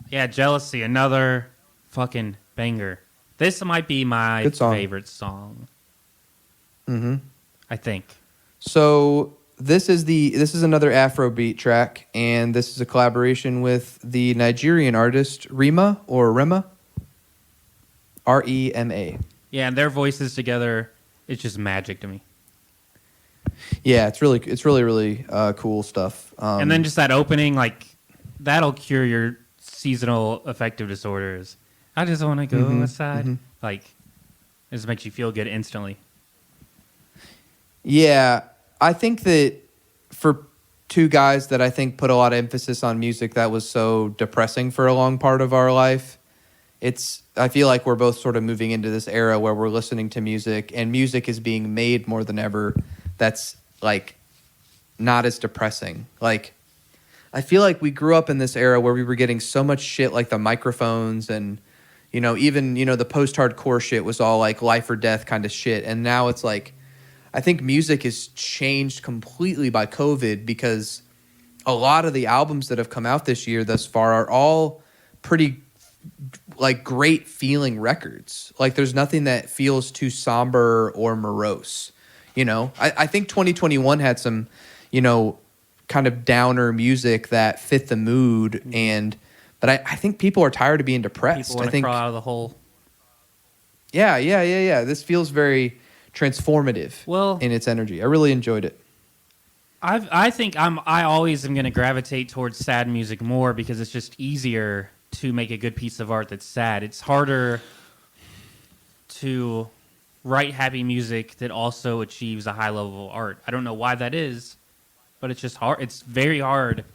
Yeah, Jealousy, another fucking banger. This might be my favorite song. Mm-hmm. I think. So this is another Afrobeat track, and this is a collaboration with the Nigerian artist Rema. Rema. Yeah, and their voices together, it's just magic to me. Yeah, it's really cool stuff. And then just that opening, like, that'll cure your seasonal affective disorders. I just want to go outside. Mm-hmm. Like, it just makes you feel good instantly. Yeah, I think that for two guys that I think put a lot of emphasis on music that was so depressing for a long part of our life, I feel like we're both sort of moving into this era where we're listening to music, and music is being made more than ever that's like not as depressing. Like I feel like we grew up in this era where we were getting so much shit like the microphones and, you know, even, you know, the post-hardcore shit was all like life or death kind of shit. And now it's like, I think music has changed completely by COVID because a lot of the albums that have come out this year thus far are all pretty like great feeling records. Like there's nothing that feels too somber or morose. You know, I think 2021 had some, you know, kind of downer music that fit the mood. But I think people are tired of being depressed. People want to crawl out of the hole. Yeah. This feels very transformative in its energy. I really enjoyed it. I think I always am going to gravitate towards sad music more because it's just easier to make a good piece of art that's sad. It's harder to write happy music that also achieves a high level of art. I don't know why that is, but it's just hard. It's very hard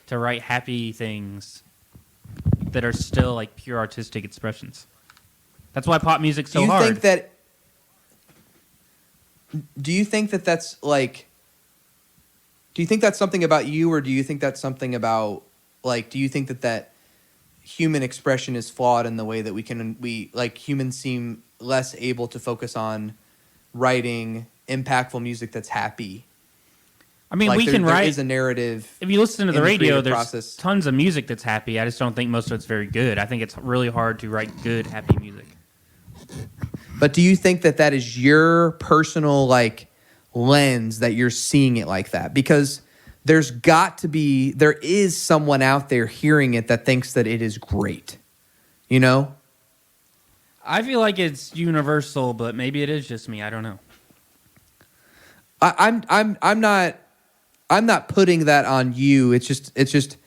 to write happy things that are still like pure artistic expressions. That's why pop music's so hard. Do you think that that's like, do you think that's something about you, or do you think that's something about, like, do you think that human expression is flawed in the way that we like humans seem less able to focus on writing impactful music that's happy? I mean, like we can write. There is a narrative. If you listen to the radio, there's process. Tons of music that's happy. I just don't think most of it's very good. I think it's really hard to write good, happy music. But do you think that is your personal like lens that you're seeing it like that? Because there is someone out there hearing it that thinks that it is great. You know? I feel like it's universal, but maybe it is just me. I don't know. I'm not putting that on you. It's just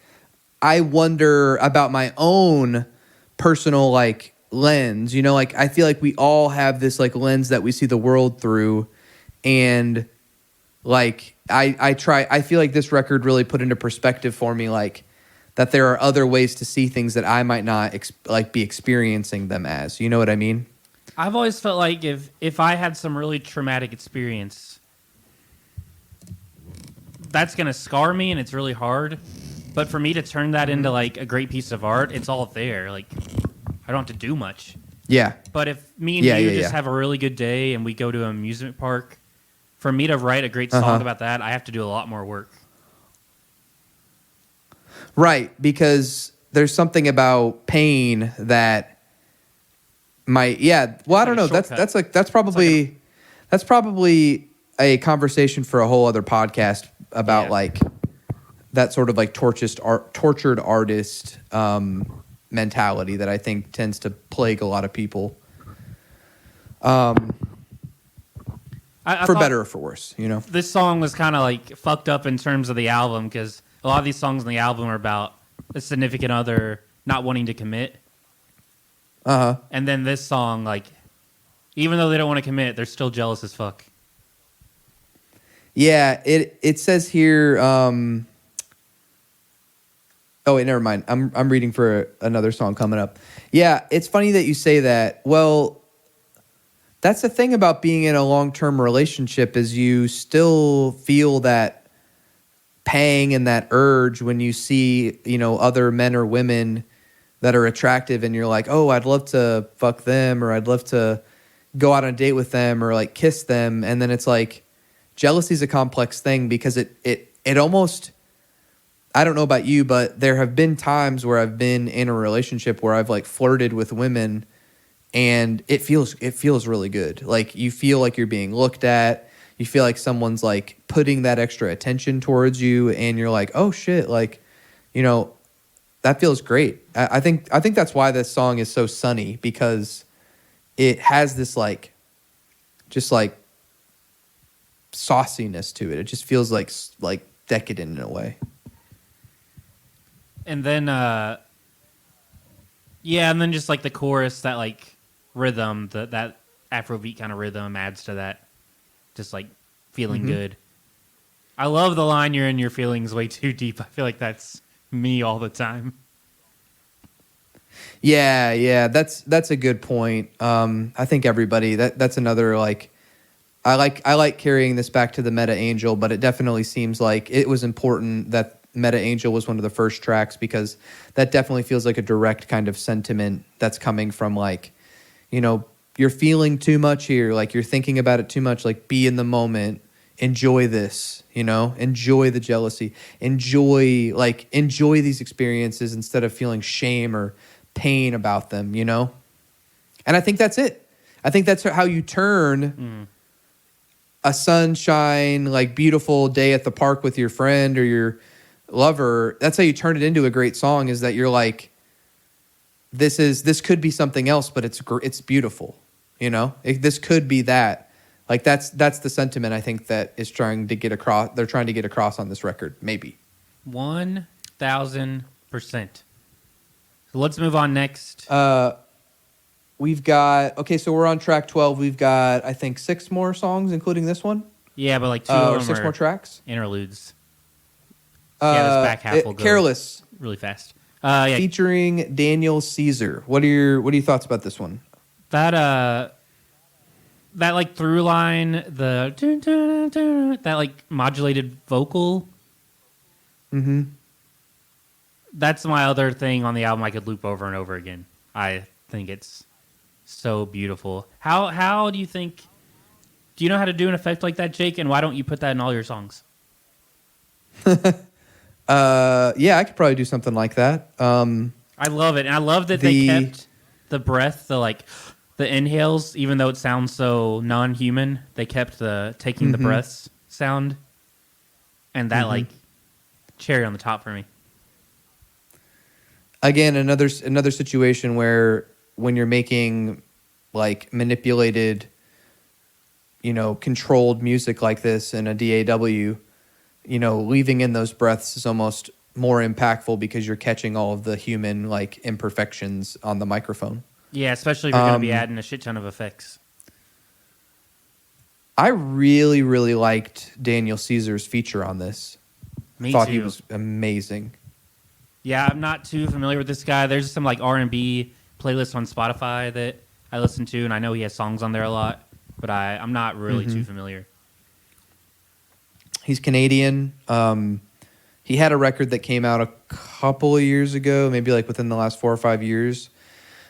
I wonder about my own personal like lens. You know, like I feel like we all have this like lens that we see the world through, and like I feel like this record really put into perspective for me like that there are other ways to see things that I might not be experiencing them as. You know what I mean? I've always felt like if I had some really traumatic experience, that's going to scar me, and it's really hard. But for me to turn that into like a great piece of art, it's all there. Like I don't have to do much. Yeah. But if me and you just have a really good day and we go to an amusement park, for me to write a great song about that, I have to do a lot more work. Right, because there's something about pain that might. Yeah, well, I don't know. That's probably a conversation for a whole other podcast about like that sort of like tortured artist mentality that I think tends to plague a lot of people. For better or for worse, you know. This song was kind of like fucked up in terms of the album because a lot of these songs on the album are about a significant other not wanting to commit. And then this song, like, even though they don't want to commit, they're still jealous as fuck. Yeah, it says here. Oh wait, never mind. I'm reading for another song coming up. Yeah, it's funny that you say that. Well, that's the thing about being in a long-term relationship is you still feel that pang and that urge when you see, you know, other men or women that are attractive and you're like, oh, I'd love to fuck them, or I'd love to go out on a date with them, or like kiss them. And then it's like, jealousy is a complex thing because it almost, I don't know about you, but there have been times where I've been in a relationship where I've like flirted with women, and it feels really good. Like you feel like you're being looked at. You feel like someone's like putting that extra attention towards you, and you're like, oh shit, like, you know, that feels great. I think that's why this song is so sunny, because it has this like, just like sauciness to it. It just feels like decadent in a way. And then, and then just like the chorus, that like rhythm, that Afrobeat kind of rhythm adds to that, just like feeling good. I love the line, "You're in your feelings way too deep." I feel like that's me all the time. Yeah, that's a good point. I think everybody, that's another like, I like carrying this back to the Meta Angel, but it definitely seems like it was important that Meta Angel was one of the first tracks, because that definitely feels like a direct kind of sentiment that's coming from, like, you know, you're feeling too much here, like you're thinking about it too much, like be in the moment, enjoy this, you know, enjoy the jealousy, enjoy these experiences instead of feeling shame or pain about them, you know? And I think that's it. I think that's how you turn a sunshine, like beautiful day at the park with your friend or your lover. That's how you turn it into a great song, is that you're like, this could be something else, but it's beautiful, you know? This could be that. Like that's the sentiment I think that is trying to get across. They're trying to get across on this record, maybe. 1,000%. So let's move on next. We've got, okay, so we're on track 12. We've got, I think, 6 more songs, including this one. Yeah, but like 2 of or them 6 are more tracks. interludes. Yeah, this back half will go Careless, really fast. Yeah, featuring Daniel Caesar. What are your thoughts about this one? that like through line, the dun, dun, dun, dun, that like modulated vocal. Mm-hmm. That's my other thing on the album I could loop over and over again. I think it's so beautiful. How do you think? Do you know how to do an effect like that, Jake? And why don't you put that in all your songs? Yeah, I could probably do something like that. I love it, and I love that they kept the breath, the inhales, even though it sounds so non-human. They kept the taking the breaths sound, and that like cherry on the top for me. Again, another situation where when you're making like manipulated, you know, controlled music like this in a DAW, you know, leaving in those breaths is almost more impactful because you're catching all of the human like imperfections on the microphone. Yeah, especially if you're going to be adding a shit ton of effects. I really, really liked Daniel Caesar's feature on this. Me Thought too. he was amazing. Yeah, I'm not too familiar with this guy. There's some like R&B playlists on Spotify that I listen to, and I know he has songs on there a lot, but I'm not really too familiar. He's Canadian. He had a record that came out a couple of years ago, maybe like within the last 4 or 5 years,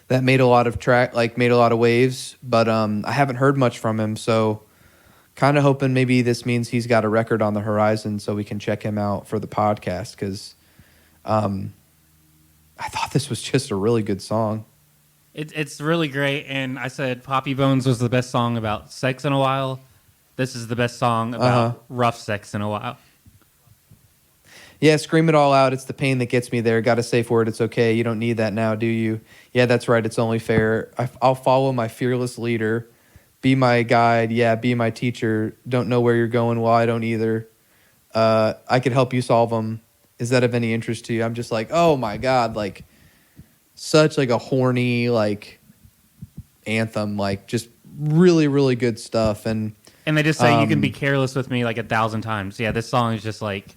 that made a lot of waves. But I haven't heard much from him, so kind of hoping maybe this means he's got a record on the horizon, so we can check him out for the podcast. Because I thought this was just a really good song. It's really great, and I said Poppy Bones was the best song about sex in a while. This is the best song about rough sex in a while. Yeah, scream it all out. It's the pain that gets me there. Got to say for it, it's okay. You don't need that now, do you? Yeah, that's right. It's only fair. I'll follow my fearless leader. Be my guide. Yeah, be my teacher. Don't know where you're going. Well, I don't either. I could help you solve them. Is that of any interest to you? I'm just like, oh my God, like such like a horny like anthem, like just really, really good stuff. And they just say you can be careless with me like 1,000 times. Yeah, this song is just like,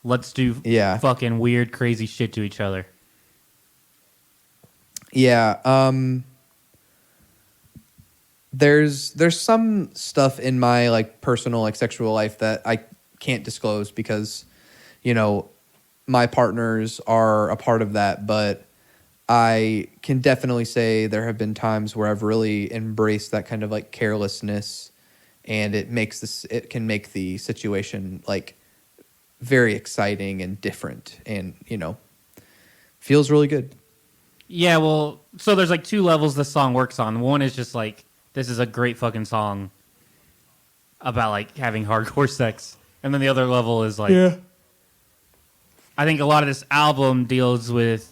let's do fucking weird, crazy shit to each other. Yeah. There's some stuff in my like personal like sexual life that I can't disclose because, you know, my partners are a part of that, but I can definitely say there have been times where I've really embraced that kind of like carelessness, and it can make the situation like very exciting and different, and you know, feels really good. Yeah, well, so there's like 2 levels this song works on. One is just like, this is a great fucking song about like having hardcore sex, and then the other level is like, I think a lot of this album deals with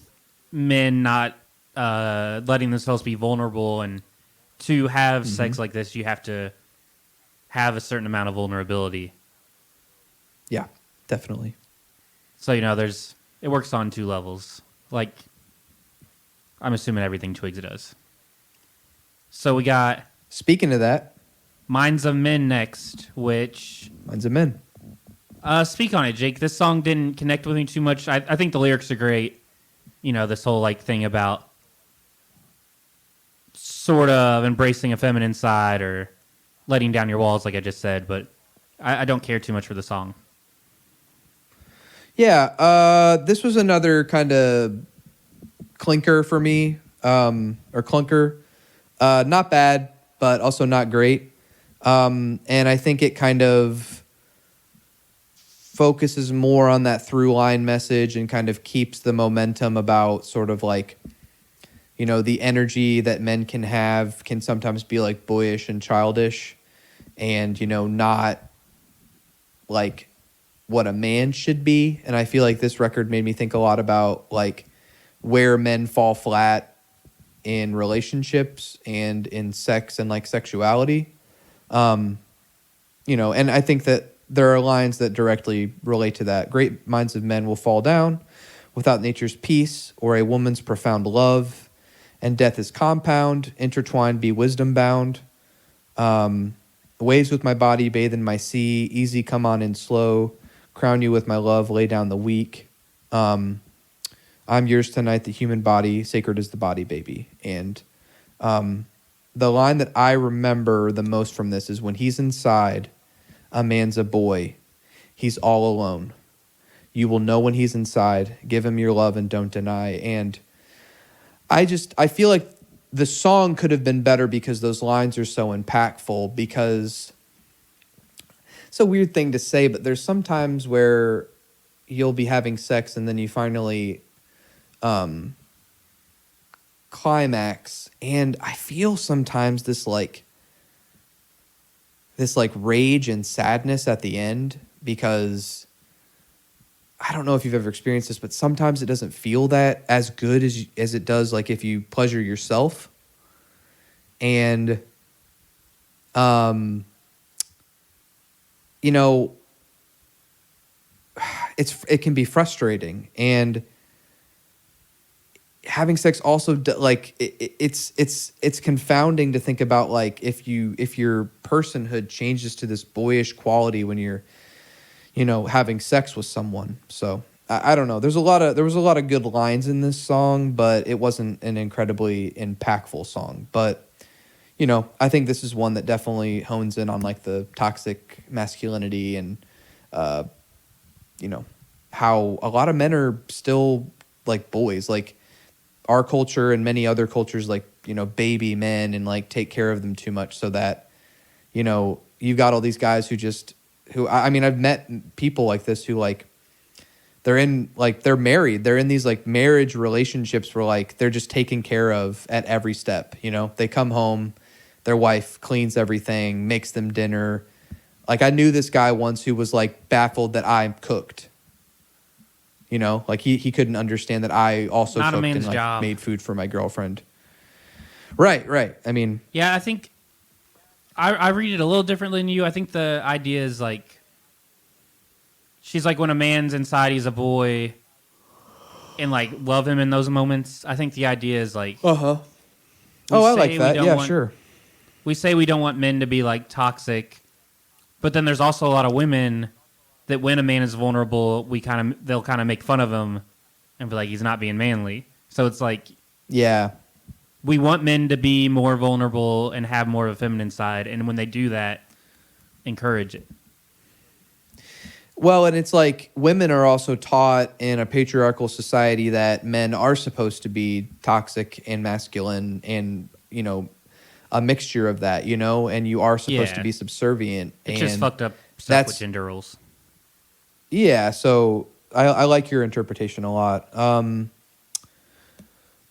men not letting themselves be vulnerable, and to have sex like this, you have to have a certain amount of vulnerability. Yeah, definitely. So, you know, it works on 2 levels. Like, I'm assuming everything Twigs does. So we got... Speaking of that... Minds of Men next, which... Minds of Men. Speak on it, Jake. This song didn't connect with me too much. I think the lyrics are great. You know, this whole like thing about sort of embracing a feminine side, or letting down your walls, like I just said, but I don't care too much for the song. Yeah, this was another kind of clinker for me, or clunker. Not bad, but also not great. And I think it kind of focuses more on that through line message and kind of keeps the momentum about sort of like, you know, the energy that men can have can sometimes be like boyish and childish and, you know, not like what a man should be. And I feel like this record made me think a lot about like where men fall flat in relationships and in sex and like sexuality. You know, and I think that there are lines that directly relate to that. Great minds of men will fall down without nature's peace or a woman's profound love, and death is compound, intertwined be wisdom bound. Waves with my body, bathe in my sea, easy come on in slow, crown you with my love, lay down the weak. I'm yours tonight, the human body, sacred is the body, baby. And the line that I remember the most from this is when he's inside, a man's a boy, he's all alone. You will know when he's inside, give him your love and don't deny. And I feel like the song could have been better because those lines are so impactful, because it's a weird thing to say, but there's some times where you'll be having sex and then you finally climax, and I feel sometimes this rage and sadness at the end, because I don't know if you've ever experienced this, but sometimes it doesn't feel that as good as it does like if you pleasure yourself. And you know, it can be frustrating, and having sex also like it's confounding to think about, like if your personhood changes to this boyish quality when you're, you know, having sex with someone. So I don't know. There was a lot of good lines in this song, but it wasn't an incredibly impactful song. But you know, I think this is one that definitely hones in on like the toxic masculinity and you know, how a lot of men are still like boys. Like our culture and many other cultures, like, you know, baby men and like take care of them too much, so that, you know, you've got all these guys who I mean, I've met people like this who like they're married, they're in these like marriage relationships where like they're just taken care of at every step. You know, they come home, their wife cleans everything, makes them dinner. Like I knew this guy once who was like baffled that I cooked. You know, like he couldn't understand that I also Not a cooked man's and like job. made food for my girlfriend. Right. I mean, Yeah, I think I read it a little differently than you. I think the idea is like, she's like, when a man's inside, he's a boy, and like love him in those moments. I think the idea is like, oh, I like that. Yeah, sure. We say we don't want men to be like toxic, but then there's also a lot of women that when a man is vulnerable, they'll kind of make fun of him and be like, he's not being manly. So it's like, yeah, we want men to be more vulnerable and have more of a feminine side, and when they do that, encourage it. Well, and it's like women are also taught in a patriarchal society that men are supposed to be toxic and masculine, and, you know, a mixture of that, you know, and you are supposed to be subservient. It's and just fucked up stuff with gender roles. Yeah, so I like your interpretation a lot. All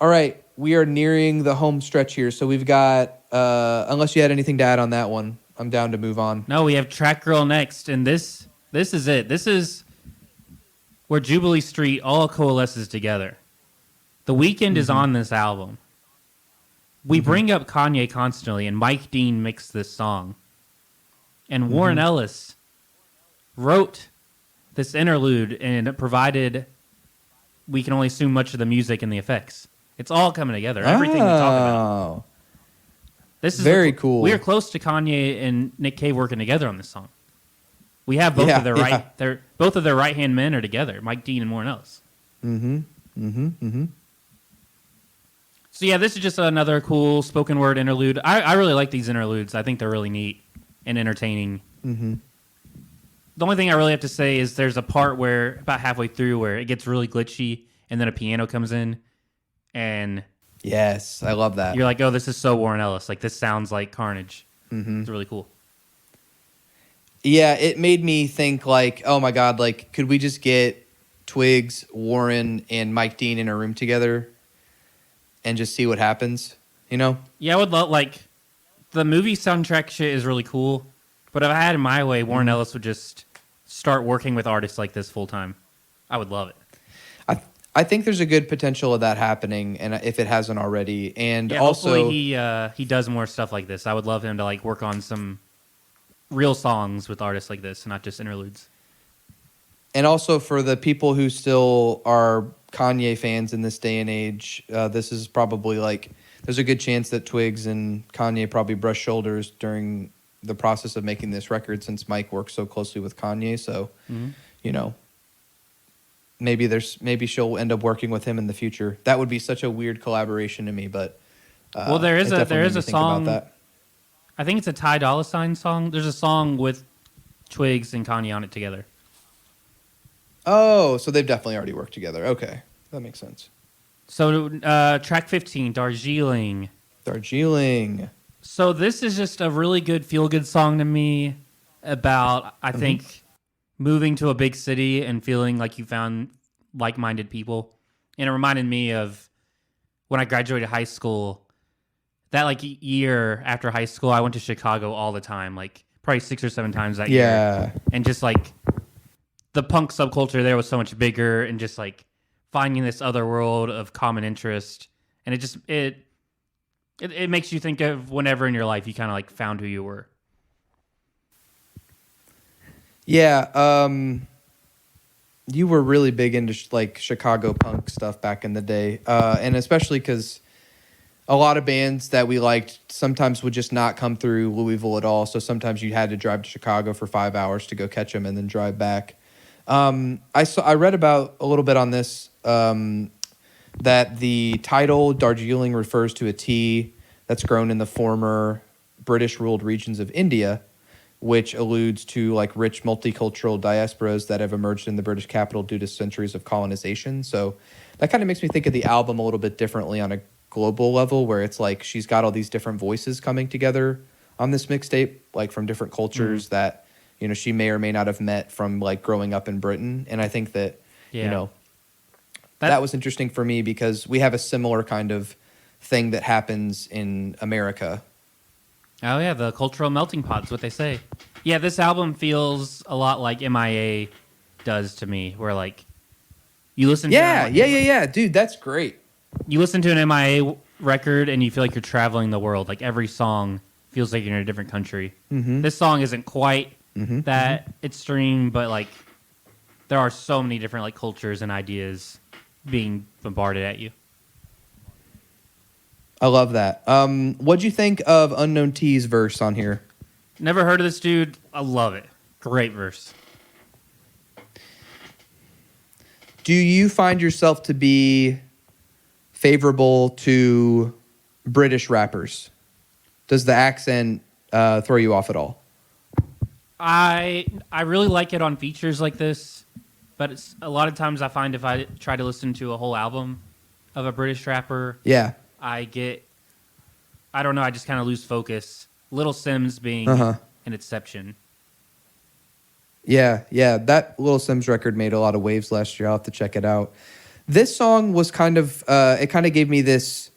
right, we are nearing the home stretch here, so we've got, unless you had anything to add on that one, I'm down to move on. No, we have Track Girl next, and this is it. This is where Jubilee Street all coalesces together. The Weeknd is on this album. We bring up Kanye constantly, and Mike Dean mixed this song. And Warren Ellis wrote this interlude and provided, we can only assume, much of the music and the effects. It's all coming together. Everything we talk about. This is very cool. We are close to Kanye and Nick Cave working together on this song. We have both of their both of their right hand men are together, Mike Dean and Warren Ellis. So yeah, this is just another cool spoken word interlude. I really like these interludes. I think they're really neat. and entertaining. Mm-hmm. The only thing I really have to say is there's a part where about halfway through where it gets really glitchy and then a piano comes in and Yes, I love that. you're like, oh, this is so Warren Ellis. Like, this sounds like Carnage. Mm-hmm. It's really cool. Yeah, it made me think like, oh my God, like, could we just get Twigs, Warren, and Mike Dean in a room together and just see what happens? You know? Yeah, I would love, like, the movie soundtrack shit is really cool. But if I had it my way, Warren Ellis would just start working with artists like this full time. I would love it. I think there's a good potential of that happening, and if it hasn't already, and Yeah, also hopefully he does more stuff like this. I would love him to like work on some real songs with artists like this, and not just interludes. and also for the people who still are Kanye fans in this day and age, this is probably like there's a good chance that Twigs and Kanye probably brushed shoulders during the process of making this record, since Mike works so closely with Kanye. So, you know, maybe she'll end up working with him in the future. That would be such a weird collaboration to me, but Well, there is it definitely a made me think song. about that. I think it's a Ty Dolla $ign song. There's a song with Twigs and Kanye on it together. Oh, so they've definitely already worked together. Okay, that makes sense. So track 15, Darjeeling. Darjeeling. So this is just a really good feel-good song to me about, I think, moving to a big city and feeling like you found like-minded people. And it reminded me of when I graduated high school. That like year after high school, I went to Chicago all the time, like probably 6 or 7 times that year. Yeah. And just like the punk subculture there was so much bigger, and just like finding this other world of common interest. And it makes you think of whenever in your life you kind of like found who you were. Yeah, you were really big into like Chicago punk stuff back in the day, and especially because a lot of bands that we liked sometimes would just not come through Louisville at all. So sometimes you had to drive to Chicago for 5 hours to go catch them and then drive back. I read about a little bit on this that the title Darjeeling refers to a tea that's grown in the former British-ruled regions of India, which alludes to like rich multicultural diasporas that have emerged in the British capital due to centuries of colonization. So that kind of makes me think of the album a little bit differently on a global level, where it's like she's got all these different voices coming together on this mixtape, like from different cultures that, you know, she may or may not have met from like growing up in Britain. And I think that, you know, that was interesting for me because we have a similar kind of thing that happens in America. Oh yeah, the cultural melting pot is what they say. Yeah, this album feels a lot like MIA does to me, where like you listen to Yeah, dude, that's great. You listen to an MIA record and you feel like you're traveling the world. Like every song feels like you're in a different country. This song isn't quite that extreme, but like there are so many different like cultures and ideas being bombarded at you. I love that. What'd you think of Unknown T's verse on here? Never heard of this dude. I love it. Great verse. Do you find yourself to be favorable to British rappers? Does the accent throw you off at all? I really like it on features like this, but it's a lot of times I find if I try to listen to a whole album of a British rapper, I don't know, I just kind of lose focus. Little Sims being an exception. Yeah, that Little Sims record made a lot of waves last year. I'll have to check it out. This song was kind of, it kind of gave me this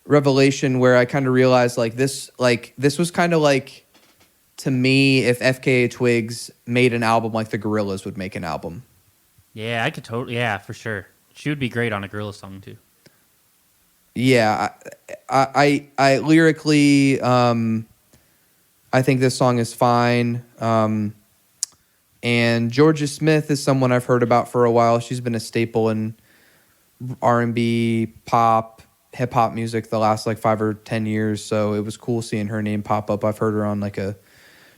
revelation where I kind of realized this was kind of like, to me, if FKA Twigs made an album like the Gorillaz would make an album. Yeah, I could totally, for sure. She would be great on a Gorillaz song too. Yeah, I lyrically, I think this song is fine. And Georgia Smith is someone I've heard about for a while. She's been a staple in R&B, pop, hip hop music the last like 5 or 10 years. So it was cool seeing her name pop up. I've heard her on like a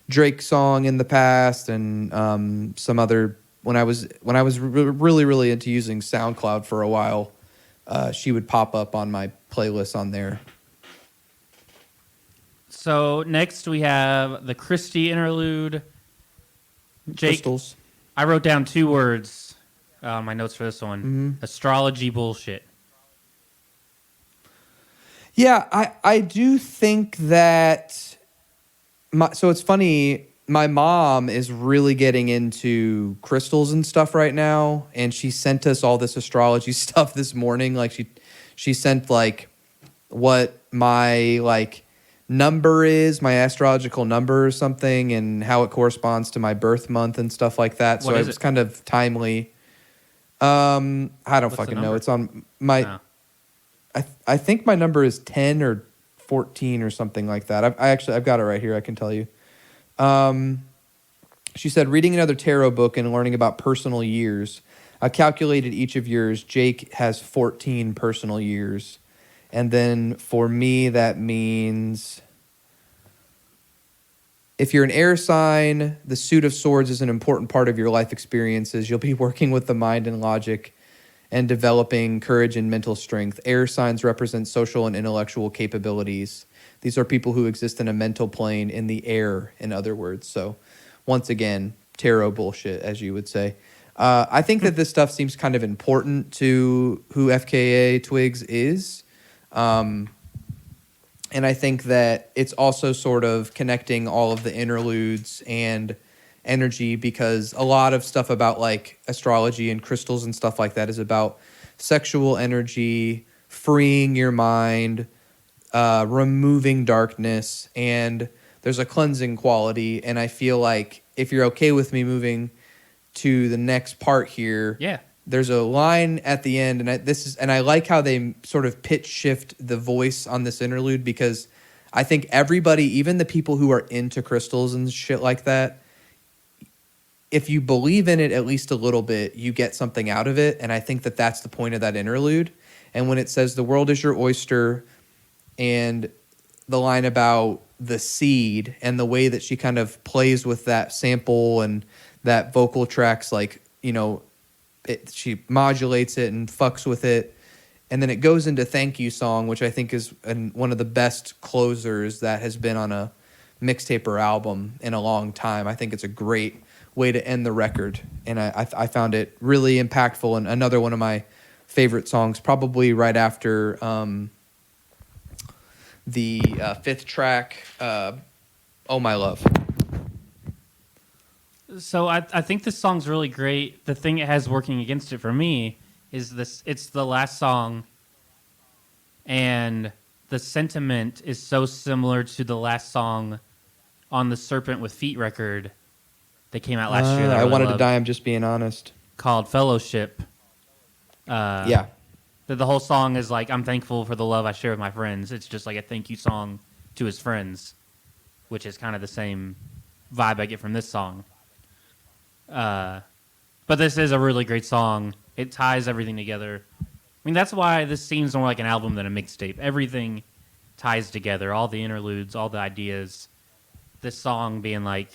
Drake song in the past, and some other. When I was really into using SoundCloud for a while, she would pop up on my playlist on there. So next we have the Christie interlude. Jake, Crystals. I wrote down 2 words on my notes for this one. Mm-hmm. Astrology bullshit. Yeah, I do think that. So it's funny. My mom is really getting into crystals and stuff right now, and she sent us all this astrology stuff this morning. Like she sent like what my like number is, my astrological number or something, and how it corresponds to my birth month and stuff like that. What So is it was it? kind of timely. I don't What's the fucking know. number? It's on my. Oh. I think my number is 10 or 14 or something like that. I've got it right here. I can tell you. She said, reading another tarot book and learning about personal years. I calculated each of yours. Jake has 14 personal years. And then for me, that means if you're an air sign, the suit of swords is an important part of your life experiences. You'll be working with the mind and logic and developing courage and mental strength. Air signs represent social and intellectual capabilities. These are people who exist in a mental plane in the air, in other words. So once again, tarot bullshit, as you would say. I think that this stuff seems kind of important to who FKA Twigs is. And I think that it's also sort of connecting all of the interludes and energy, because a lot of stuff about like astrology and crystals and stuff like that is about sexual energy, freeing your mind, removing darkness, and there's a cleansing quality. And I feel like if you're okay with me moving to the next part here, Yeah. there's a line at the end, and I like how they sort of pitch shift the voice on this interlude, because I think everybody, even the people who are into crystals and shit like that, if you believe in it at least a little bit, you get something out of it. And I think that that's the point of that interlude. And when it says the world is your oyster, and the line about the seed and the way that she kind of plays with that sample and that vocal tracks, like, you know, she modulates it and fucks with it. And then it goes into Thank You Song, which I think is one of the best closers that has been on a mixtape or album in a long time. I think it's a great way to end the record. And I found it really impactful, and another one of my favorite songs, probably right after the 5th track, Oh My Love. So I think this song's really great. The thing it has working against it for me is this: it's the last song, and the sentiment is so similar to the last song on the Serpent with Feet record that came out last year. That I really wanted to loved, die, I'm just being honest. called Fellowship. Yeah. The whole song is like, I'm thankful for the love I share with my friends. It's just like a thank you song to his friends, which is kind of the same vibe I get from this song. But this is a really great song. It ties everything together. I mean, that's why this seems more like an album than a mixtape. Everything ties together, all the interludes, all the ideas. This song being like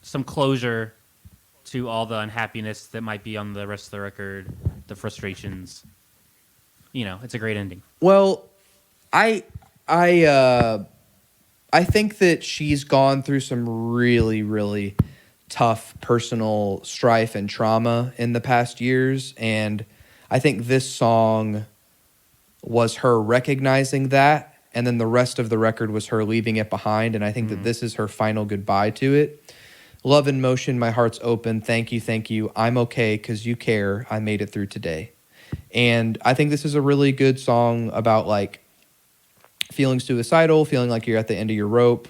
some closure to all the unhappiness that might be on the rest of the record, the frustrations. You know, it's a great ending. Well, I think that she's gone through some really, really tough personal strife and trauma in the past years, and I think this song was her recognizing that, and then the rest of the record was her leaving it behind, and I think that this is her final goodbye to it. Love in motion, my heart's open, thank you, I'm okay because you care, I made it through today. And I think this is a really good song about like feeling suicidal, feeling like you're at the end of your rope.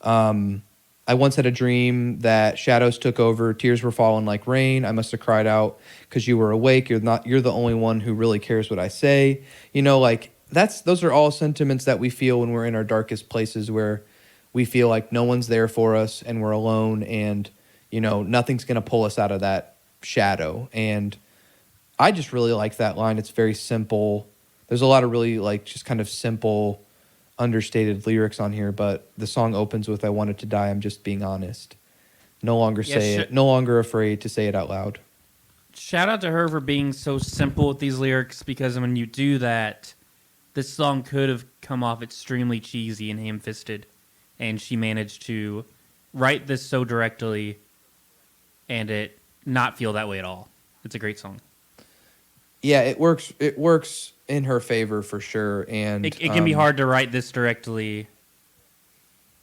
I once had a dream that shadows took over, tears were falling like rain. I must have cried out because you were awake. You're the only one who really cares what I say. You know, like those are all sentiments that we feel when we're in our darkest places, where we feel like no one's there for us and we're alone, and you know, nothing's going to pull us out of that shadow. And I just really like that line. It's very simple. There's a lot of really like just kind of simple, understated lyrics on here, but the song opens with I wanted to die, I'm just being honest. No longer say it, no longer afraid to say it out loud. Shout out to her for being so simple with these lyrics, because when you do that, this song could have come off extremely cheesy and ham-fisted, and she managed to write this so directly and it not feel that way at all. It's a great song. Yeah, it works. It works in her favor for sure, and It can be hard to write this directly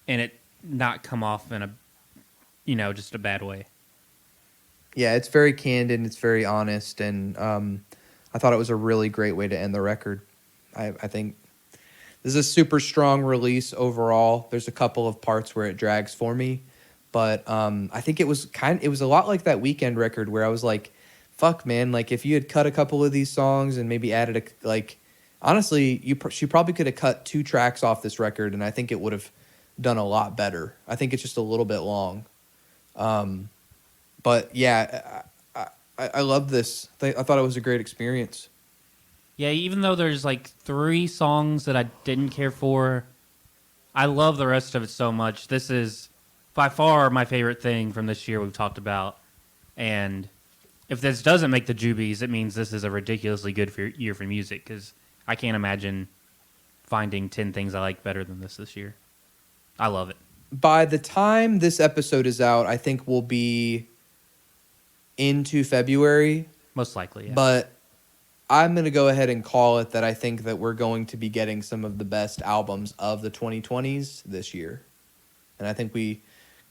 and it not come off in a, just a bad way. Yeah, it's very candid, it's very honest, and I thought it was a really great way to end the record. I think this is a super strong release overall. There's a couple of parts where it drags for me, but I think it was a lot like that Weekend record where I was like, fuck, man, like if you had cut a couple of these songs and maybe added honestly, she probably could have cut 2 tracks off this record, and I think it would have done a lot better. I think it's just a little bit long. But yeah, I love this. I thought it was a great experience. Yeah, even though there's like 3 songs that I didn't care for, I love the rest of it so much. This is by far my favorite thing from this year we've talked about. And if this doesn't make the Jubies, it means this is a ridiculously good year for music, because I can't imagine finding 10 things I like better than this year. I love it. By the time this episode is out, I think we'll be into February. Most likely, yeah. But I'm going to go ahead and call it that I think that we're going to be getting some of the best albums of the 2020s this year. And I think we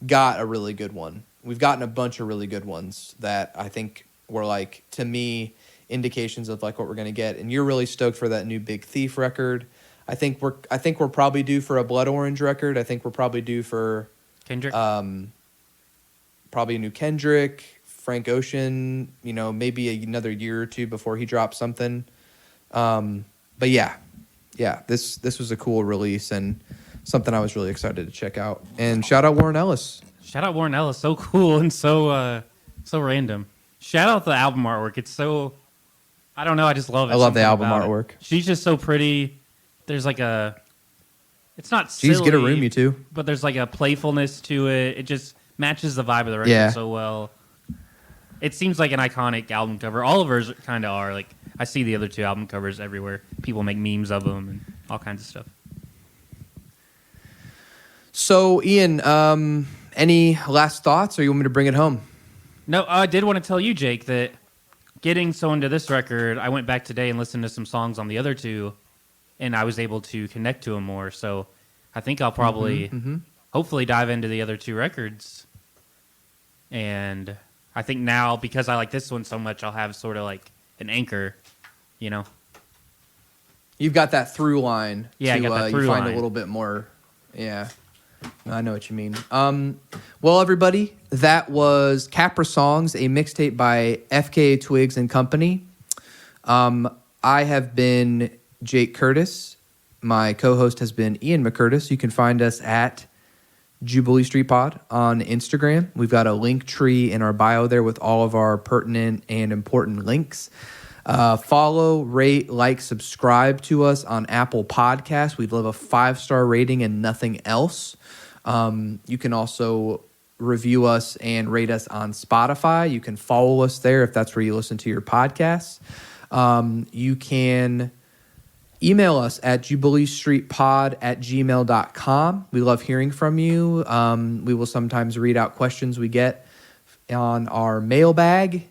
got a really good one. We've gotten a bunch of really good ones that I think were, like, to me, indications of like what we're going to get. And you're really stoked for that new Big Thief record. I think we're probably due for a Blood Orange record. I think we're probably due for Kendrick. Probably a new Kendrick, Frank Ocean, maybe another year or two before he drops something. But yeah, this was a cool release and something I was really excited to check out. And shout out Warren Ellis. Shout out Warren Ellis. So cool and so random. Shout out the album artwork. It's so, I don't know, I just love it. I love the Something album about artwork. it. She's just so pretty. There's like it's not silly. Jeez, get a room, you two. But there's like a playfulness to it. It just matches the vibe of the record Yeah. so well. It seems like an iconic album cover. All of hers kind of are. Like, I see the other 2 album covers everywhere. People make memes of them and all kinds of stuff. So, Ian, any last thoughts, or you want me to bring it home? No, I did want to tell you, Jake, that getting so into this record, I went back today and listened to some songs on the other 2, and I was able to connect to them more. So I think I'll probably, hopefully, dive into the other 2 records. And I think now, because I like this one so much, I'll have sort of like an anchor, You've got that through line. Yeah, I got that through you find line. a little bit more. Yeah, I know what you mean. Well, everybody, that was CAPRISONGS, a mixtape by FKA Twigs and Company. I have been Jake Curtis. My co-host has been Ian McCurtis. You can find us at JubileeStreetPod on Instagram. We've got a link tree in our bio there with all of our pertinent and important links. Follow, rate, like, subscribe to us on Apple Podcasts. We'd love a 5-star rating and nothing else. You can also review us and rate us on Spotify. You can follow us there if that's where you listen to your podcasts. You can email us at jubileestreetpod@gmail.com. We love hearing from you. We will sometimes read out questions we get on our mailbag.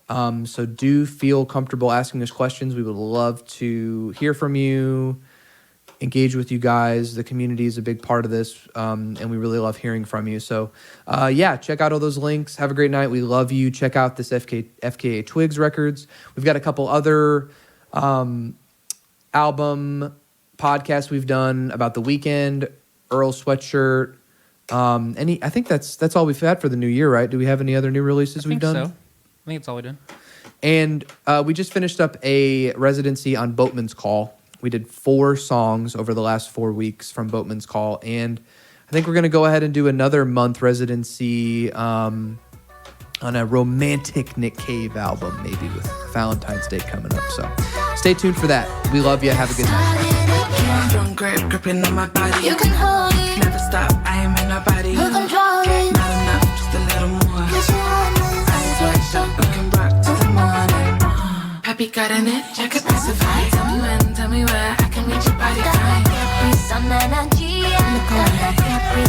So do feel comfortable asking us questions. We would love to hear from you, engage with you guys. The community is a big part of this, and we really love hearing from you. So, check out all those links. Have a great night. We love you. Check out this FKA Twigs records. We've got a couple other album podcasts we've done about the Weekend, Earl Sweatshirt. I think that's all we've had for the new year, right? Do we have any other new releases we've done? So. I think it's all we done. And we just finished up a residency on Boatman's Call. We did 4 songs over the last 4 weeks from Boatman's Call, and I think we're going to go ahead and do another month residency on a romantic Nick Cave album, maybe with Valentine's Day coming up. So stay tuned for that. We love you. Have a good night. Strong grip gripping on my body. You can hold it. Never stop. I am in nobody. You control it. Not enough, just a little more. Yes, you want it. Eyes wide shut, we can rock till the morning. Happy got an itch, I could specify. Tell me when, tell me where. I can be with your body got that fine. Capri Sun energy. Got that Capri